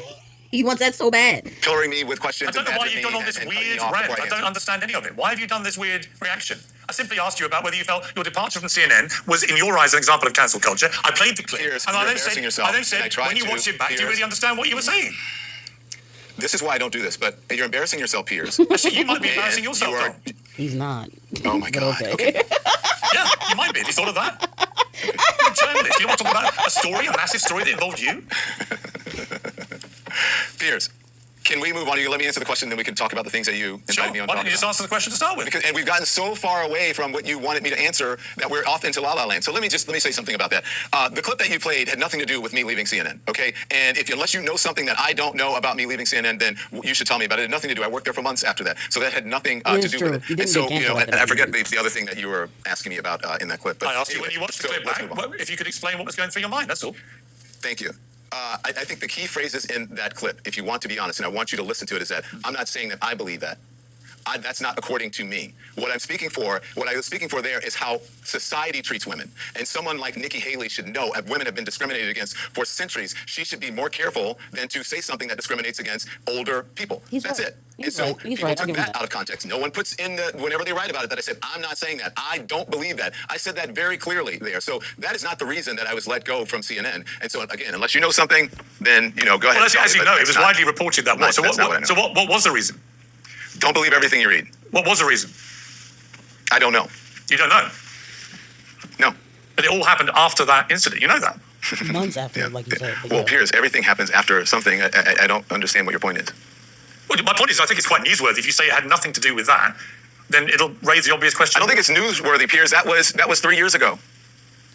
He wants that so bad. Pillaring me with questions. I don't know why you've done all this weird rant. I don't understand any of it. Why have you done this weird reaction? I simply asked you about whether you felt your departure from CNN was, in your eyes, an example of cancel culture. I played the clip. Piers, and I then said, when you watched it back, do you really understand what you were saying? This is why I don't do this, but you're embarrassing yourself, Piers. Actually, you might be embarrassing yourself, though. He's not. Oh, my God. Okay. Yeah, you might be. Have you thought of that? You're a journalist. You want to talk about a story, a massive story that involved you? Piers, can we move on? You let me answer the question, then we can talk about the things that you invited me on. Why don't you just answer the question to start with? And we've gotten so far away from what you wanted me to answer that we're off into la la land. So let me say something about that. The clip that you played had nothing to do with me leaving CNN, okay? And unless you know something that I don't know about me leaving CNN, then you should tell me about it. It had nothing to do. I worked there for months after that, so that had nothing to do with it. And so, and I forget the other thing that you were asking me about in that clip. But I asked you when you watched the clip back, if you could explain what was going through your mind. That's all. Thank you. I think the key phrases in that clip, if you want to be honest, and I want you to listen to it, is that I'm not saying that I believe that. That's not according to me. What I was speaking for there is how society treats women. And someone like Nikki Haley should know that women have been discriminated against for centuries. She should be more careful than to say something that discriminates against older people. That's right. it. And so people took that out of context. No one puts in whenever they write about it, that I said, I'm not saying that. I don't believe that. I said that very clearly there. So that is not the reason that I was let go from CNN. And so again, unless you know something, then, go ahead. Well, as you know, it was widely reported that was. So what was the reason? Don't believe everything you read. What was the reason? I don't know. You don't know? No. But it all happened after that incident. You know that? Months after, like you said. Well, Piers, everything happens after something. I don't understand what your point is. Well, my point is, I think it's quite newsworthy. If you say it had nothing to do with that, then it'll raise the obvious question. I don't think it's newsworthy, Piers. That was 3 years ago.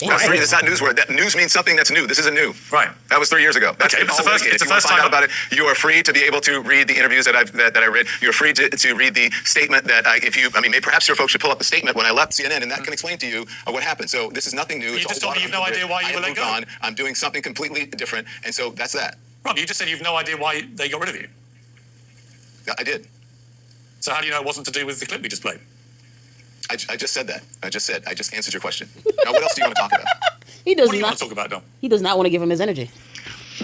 It's not newsworthy. That news means something that's new. This isn't new. Right. That was 3 years ago. That's okay, it's the first time about it. You are free to be able to read the interviews that I read. You're free to read the statement that perhaps your folks should pull up the statement when I left CNN, and that can explain to you what happened. So this is nothing new. You just told me you've no idea why you were let go. I'm doing something completely different, and so that's that. Rob, you just said you've no idea why they got rid of you. I did. So how do you know it wasn't to do with the clip we just played? I just said that. I just answered your question. Now, what else do you want to talk about? He does What do you not want to talk about, Dom? He does not want to give him his energy.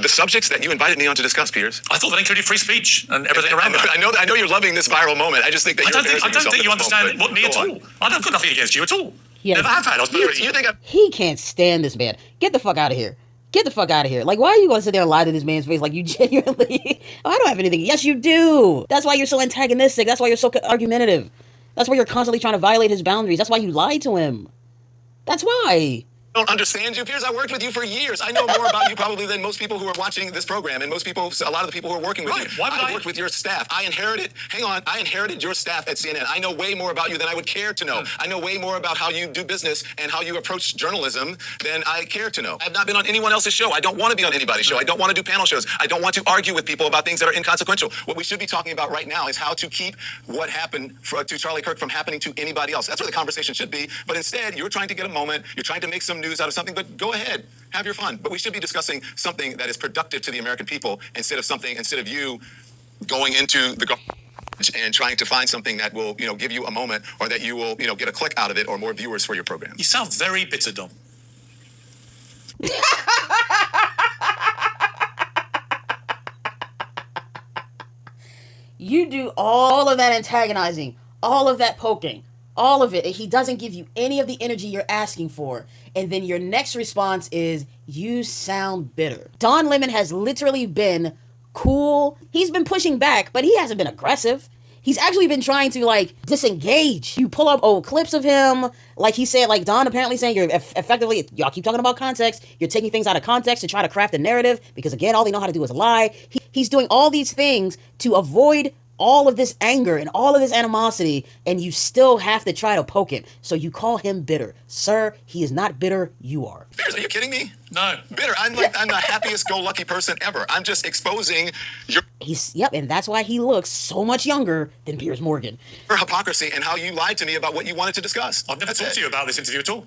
The subjects that you invited me on to discuss, Piers. I thought that included free speech and everything around that. I know you're loving this viral moment. I just think that you're I don't think you understand me at all. I don't got nothing against you at all. Yeah. Never have had. He can't stand this man. Get the fuck out of here. Get the fuck out of here. Like, why are you going to sit there and lie to this man's face like you genuinely... Oh, I don't have anything. Yes, you do. That's why you're so antagonistic. That's why you're so argumentative. That's why you're constantly trying to violate his boundaries. That's why you lied to him. That's why. I don't understand you, Piers. I worked with you for years. I know more about you probably than most people who are watching this program, and a lot of the people who are working with you. I worked with your staff. I inherited your staff at CNN. I know way more about you than I would care to know. I know way more about how you do business and how you approach journalism than I care to know. I've not been on anyone else's show. I don't want to be on anybody's show. I don't want to do panel shows. I don't want to argue with people about things that are inconsequential. What we should be talking about right now is how to keep what happened to Charlie Kirk from happening to anybody else. That's where the conversation should be. But instead, you're trying to get a moment. You're trying to make some news out of something, but go ahead, have your fun. But we should be discussing something that is productive to the American people instead of you going into the garbage and trying to find something that will, give you a moment, or that you will, get a click out of it or more viewers for your program. You sound very bitter, Dom. You do all of that antagonizing, all of that poking, all of it. He doesn't give you any of the energy you're asking for. And then your next response is, you sound bitter. Don Lemon has literally been cool. He's been pushing back, but he hasn't been aggressive. He's actually been trying to, disengage. You pull up old clips of him. Like he said, Don apparently saying you're effectively, y'all keep talking about context. You're taking things out of context to try to craft a narrative. Because, again, all they know how to do is lie. He's doing all these things to avoid all of this anger and all of this animosity, and you still have to try to poke him. So you call him bitter. Sir, he is not bitter. You are. Piers, are you kidding me? No. Bitter. I'm the happiest go lucky person ever. I'm just exposing your and that's why he looks so much younger than Piers Morgan. Your hypocrisy and how you lied to me about what you wanted to discuss. I've never talked to you about this interview at all.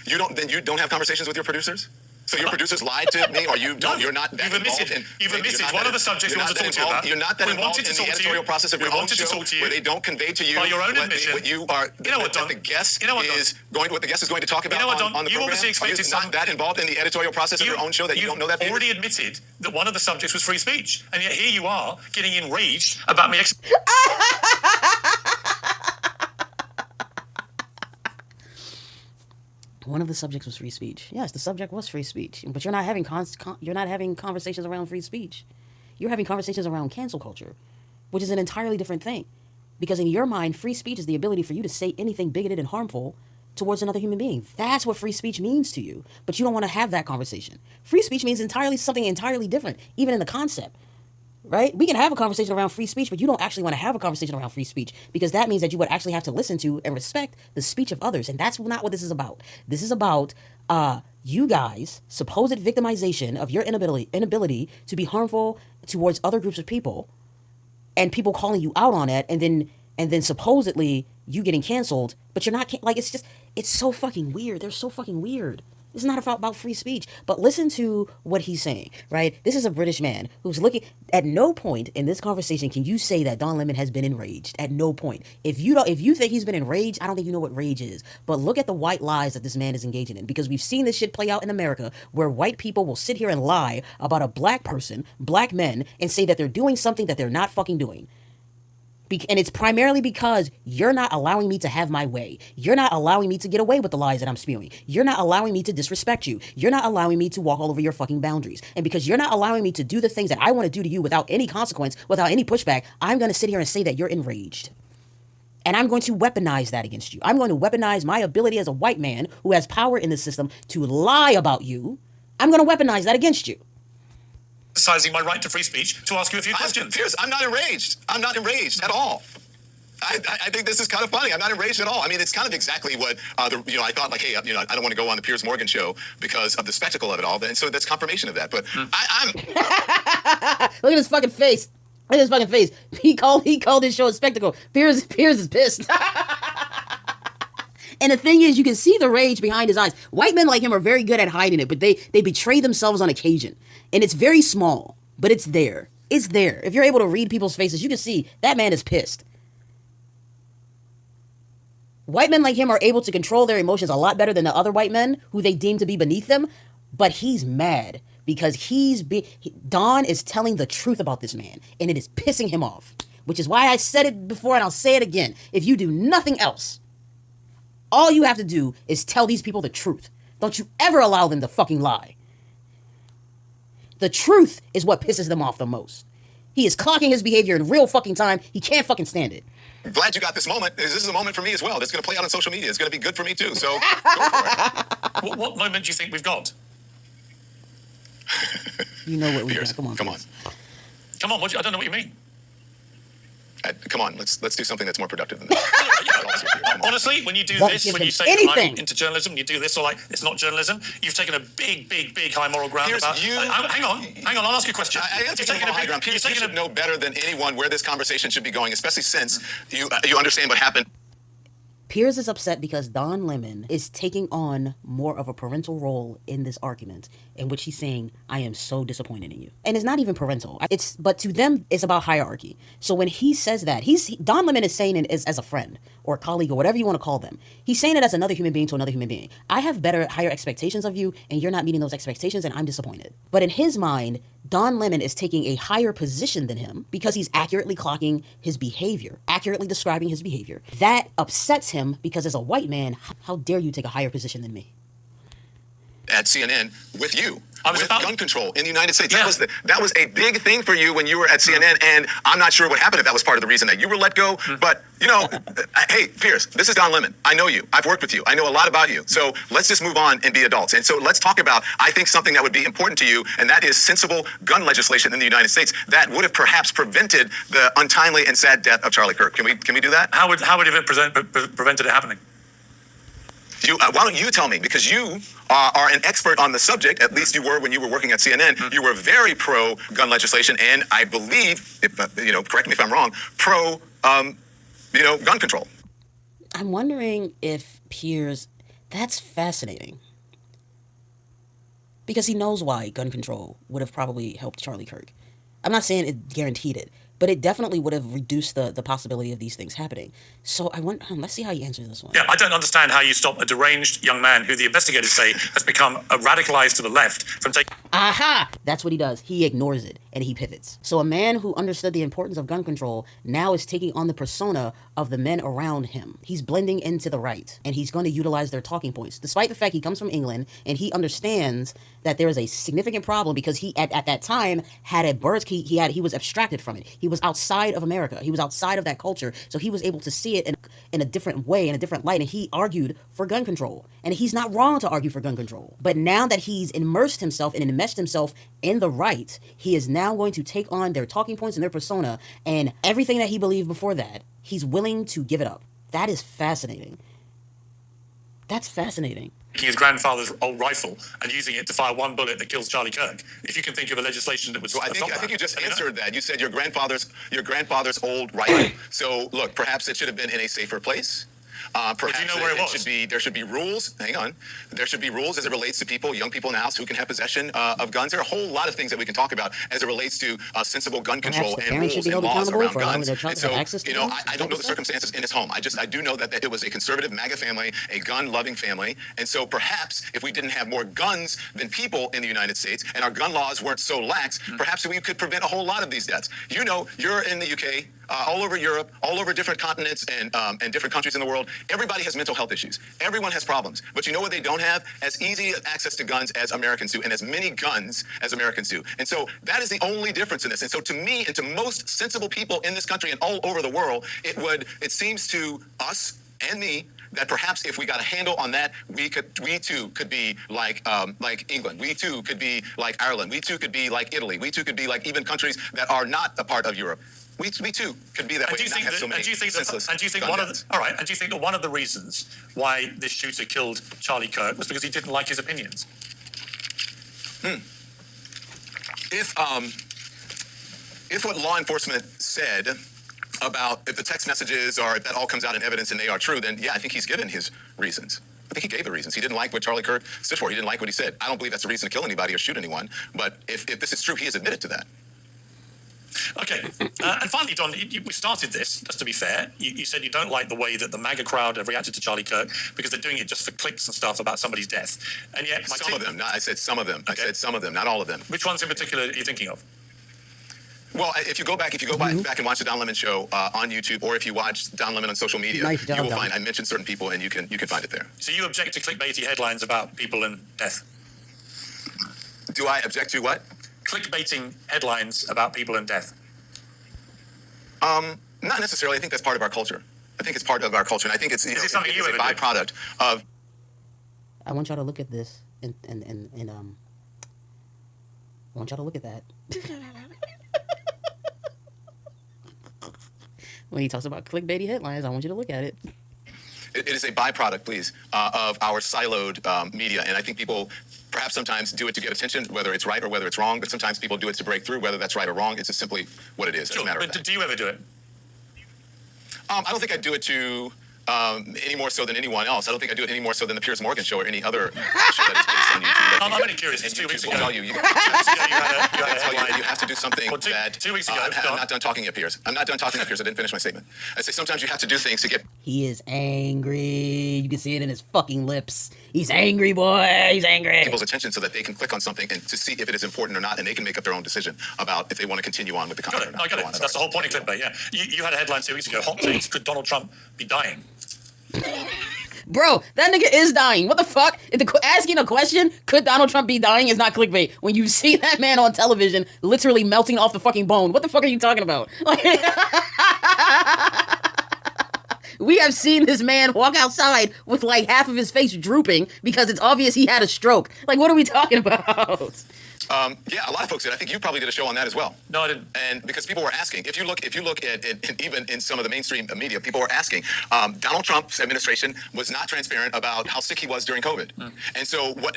You don't have conversations with your producers? So your producers lied to me, or you're not that involved? You've omisted one of the subjects we wanted to talk to you about. You're not that involved in the editorial process of your own show, where they don't convey to you by your own admission what you are. You know what, Don? What the guest is going to talk about on the program. You obviously expected You're not that involved in the editorial process of your own show that you don't know that. You've already admitted that one of the subjects was free speech, and yet here you are getting enraged about me. One of the subjects was free speech. Yes, the subject was free speech, but you're not having conversations around free speech. You're having conversations around cancel culture, which is an entirely different thing. Because in your mind, free speech is the ability for you to say anything bigoted and harmful towards another human being. That's what free speech means to you. But you don't want to have that conversation. Free speech means something entirely different, even in the concept. Right? We can have a conversation around free speech, but you don't actually want to have a conversation around free speech, because that means that you would actually have to listen to and respect the speech of others. And that's not what this is about. This is about you guys' supposed victimization of your inability to be harmful towards other groups of people, and people calling you out on it, and then supposedly you getting canceled, but you're not. It's so fucking weird. They're so fucking weird. It's not about free speech. But listen to what he's saying, right? This is a British man who's looking. At no point in this conversation can you say that Don Lemon has been enraged. At no point. If you think he's been enraged, I don't think you know what rage is. But look at the white lies that this man is engaging in, because we've seen this shit play out in America, where white people will sit here and lie about a black person, black men, and say that they're doing something that they're not fucking doing. And it's primarily because you're not allowing me to have my way. You're not allowing me to get away with the lies that I'm spewing. You're not allowing me to disrespect you. You're not allowing me to walk all over your fucking boundaries. And because you're not allowing me to do the things that I want to do to you without any consequence, without any pushback, I'm going to sit here and say that you're enraged. And I'm going to weaponize that against you. I'm going to weaponize my ability as a white man who has power in the system to lie about you. I'm going to weaponize that against you. Exercising my right to free speech to ask you a few questions. Piers, I'm not enraged. I'm not enraged at all. I think this is kind of funny. I'm not enraged at all. I mean, it's kind of exactly what I thought. Like, hey, I don't want to go on the Piers Morgan show because of the spectacle of it all. And so that's confirmation of that. But I'm Look at his fucking face. Look at his fucking face. He called his show a spectacle. Piers is pissed. And the thing is, you can see the rage behind his eyes. White men like him are very good at hiding it, but they betray themselves on occasion. And it's very small, but it's there. It's there. If you're able to read people's faces, you can see that man is pissed. White men like him are able to control their emotions a lot better than the other white men who they deem to be beneath them. But he's mad because Don is telling the truth about this man, and it is pissing him off. Which is why I said it before, and I'll say it again. If you do nothing else, all you have to do is tell these people the truth. Don't you ever allow them to fucking lie. The truth is what pisses them off the most. He is clocking his behavior in real fucking time. He can't fucking stand it. glad you got this moment. This is a moment for me as well. That's going to play out on social media. It's going to be good for me too. So go for it. What moment do you think we've got? You know what we Piers, got. Come on. Come on, I don't know what you mean. Come on, let's do something that's more productive than that. Honestly, when you do Won't this, give when him you say anything. I'm into journalism, you do this, or like it's not journalism, you've taken a big high moral ground Piers, about. Hang on, I'll ask you a question. I am You've taking taken a high ground. Piers, you should know better than anyone where this conversation should be going, especially since you understand what happened. Piers is upset because Don Lemon is taking on more of a parental role in this argument, in which he's saying, I am so disappointed in you. And it's not even parental. But to them, it's about hierarchy. So when he says that, Don Lemon is saying it as a friend or a colleague or whatever you want to call them. He's saying it as another human being to another human being. I have higher expectations of you, and you're not meeting those expectations, and I'm disappointed. But in his mind, Don Lemon is taking a higher position than him because he's accurately clocking his behavior, accurately describing his behavior. That upsets him because as a white man, how dare you take a higher position than me? At CNN with you. With gun control in the United States. Yeah. That was a big thing for you when you were at CNN, and I'm not sure what happened if that was part of the reason that you were let go. But, hey, Piers, this is Don Lemon. I know you. I've worked with you. I know a lot about you. So let's just move on and be adults. And so let's talk about, I think, something that would be important to you, and that is sensible gun legislation in the United States that would have perhaps prevented the untimely and sad death of Charlie Kirk. Can we do that? How would it have prevented it happening? Why don't you tell me? Because you are an expert on the subject. At least you were when you were working at CNN. You were very pro gun legislation, and I believe, if correct me if I'm wrong, pro gun control. I'm wondering if Piers, that's fascinating. Because he knows why gun control would have probably helped Charlie Kirk. I'm not saying it guaranteed it, but it definitely would have reduced the possibility of these things happening. So I want, let's see how he answers this one. Yeah, I don't understand how you stop a deranged young man who the investigators say has become radicalized to the left from taking... Aha! That's what he does. He ignores it, and he pivots. So a man who understood the importance of gun control now is taking on the persona of the men around him. He's blending into the right, and he's going to utilize their talking points. Despite the fact he comes from England, and he understands that there is a significant problem because he, at that time, had a birth, he was abstracted from it. He was outside of America. He was outside of that culture, so he was able to see it in a different way, in a different light, and he argued for gun control. And he's not wrong to argue for gun control. But now that he's immersed himself and enmeshed himself in the right, he is now going to take on their talking points and their persona, and everything that he believed before that, he's willing to give it up. That is fascinating. That's fascinating. Taking his grandfather's old rifle and using it to fire one bullet that kills Charlie Kirk. If you can think of a legislation that would stop that. I think you just answered that. You said your grandfather's old rifle. So look, perhaps it should have been in a safer place. Perhaps do you know where it was? there should be rules. Hang on. There should be rules as it relates to people, young people in the house who can have possession of guns. There are a whole lot of things that we can talk about as it relates to sensible gun control the and parents rules should be and held laws accountable around for allowing guns. their child And to have so, access to you know, guns? I don't know the circumstances in his home. I do know that it was a conservative MAGA family, a gun-loving family, and so perhaps if we didn't have more guns than people in the United States and our gun laws weren't so lax, perhaps we could prevent a whole lot of these deaths. You know, you're in the UK, all over Europe, all over different continents and different countries in the world. Everybody has mental health issues. Everyone has problems. But you know what they don't have? As easy access to guns as Americans do, and as many guns as Americans do. And so that is the only difference in this. And so to me and to most sensible people in this country and all over the world, it seems to us and me that perhaps if we got a handle on that, we too could be like England. We too could be like Ireland. We too could be like Italy. We too could be like even countries that are not a part of Europe. We too could be that way. And do you think that one of the reasons why this shooter killed Charlie Kirk was because he didn't like his opinions? If what law enforcement said about if the text messages or if that all comes out in evidence and they are true, then yeah, I think he's given his reasons. I think he gave the reasons. He didn't like what Charlie Kirk stood for. He didn't like what he said. I don't believe that's a reason to kill anybody or shoot anyone. But if this is true, he has admitted to that. Okay. And finally, Don, we started this, just to be fair. You said you don't like the way that the MAGA crowd have reacted to Charlie Kirk because they're doing it just for clicks and stuff about somebody's death. And yet, some of them. I said some of them. Okay. I said some of them, not all of them. Which ones in particular are you thinking of? Well, if you go back and watch the Don Lemon Show on YouTube, or if you watch Don Lemon on social media, Nice job, you will Don. find I mentioned certain people, and you can find it there. So you object to clickbaity headlines about people and death? Do I object to what? Clickbaiting headlines about people and death. Not necessarily. I think that's part of our culture. I think it's part of our culture, and I think it's Is it something you a ever do? byproduct of. I want y'all to look at this and I want y'all to look at that. When he talks about clickbaity headlines, I want you to look at it. It is a byproduct, please, of our siloed media, and I think people perhaps sometimes do it to get attention, whether it's right or whether it's wrong. But sometimes people do it to break through, whether that's right or wrong. It's just simply what it is. As a matter of But fact. do you ever do it? I don't think I do it to any more so than anyone else. I don't think I do it any more so than the Piers Morgan Show or any other show that is based on YouTube. I'm only curious. It's 2 weeks ago. Will tell you, You had a tell you headline. that you have to do something Well, 2 weeks ago, I'm not done talking yet, Piers. I'm not done talking yet, Piers. I didn't finish my statement. I say sometimes you have to do things to get. He is angry. You can see it in his fucking lips. He's angry, boy. He's angry. People's attention so that they can click on something and to see if it is important or not, and they can make up their own decision about if they want to continue on with the content. I got it. That's the whole point of clickbait, yeah. You had a headline 2 weeks ago. Hot takes, could Donald Trump be dying? Bro, that nigga is dying. What the fuck? Asking a question, could Donald Trump be dying, is not clickbait. When you see that man on television literally melting off the fucking bone, what the fuck are you talking about? Like, we have seen this man walk outside with like half of his face drooping because it's obvious he had a stroke. Like, what are we talking about? Yeah, a lot of folks did. I think you probably did a show on that as well. No, I didn't. And because people were asking, if you look at even in some of the mainstream media, people were asking. Donald Trump's administration was not transparent about how sick he was during COVID, and so what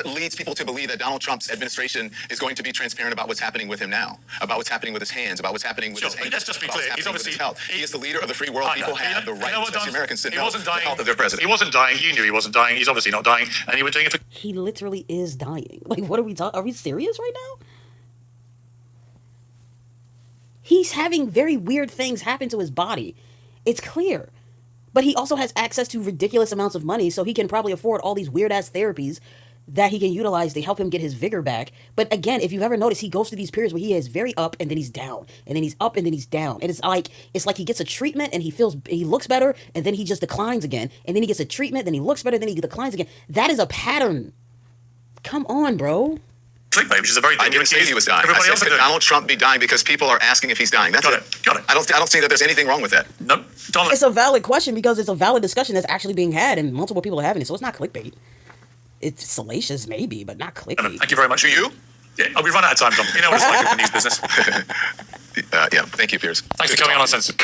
leads people to believe that Donald Trump's administration is going to be transparent about what's happening with him now, about what's happening with his hands, about what's happening with his ankles, let's just be about what's clear. He's happening with obviously his health. He is the leader of the free world. People have the right, especially Americans, to know the health of their president. He wasn't dying. You knew he wasn't dying. He's obviously not dying, and he was doing it for. He literally is dying. Like, what are we talking? Are we serious right now? He's having very weird things happen to his body. It's clear. But he also has access to ridiculous amounts of money, so he can probably afford all these weird-ass therapies that he can utilize to help him get his vigor back. But again, if you've ever noticed, he goes through these periods where he is very up and then he's down, and then he's up and then he's down. And it's like he gets a treatment and he looks better, and then he just declines again. And then he gets a treatment, then he looks better, then he declines again. That is a pattern. Come on, bro. Clickbait, which is a very. I didn't say he was dying. I said, could Donald Trump be dying because people are asking if he's dying? That's Got it. I don't see that there's anything wrong with that. Nope. Donald. It's a valid question because it's a valid discussion that's actually being had and multiple people are having it, so it's not clickbait. It's salacious, maybe, but not clickbait. Thank you very much. To you? Yeah, we've run out of time, Tom. You know what it's like in the news business. Yeah. Thank you, Piers. Thanks for coming on, Uncensored.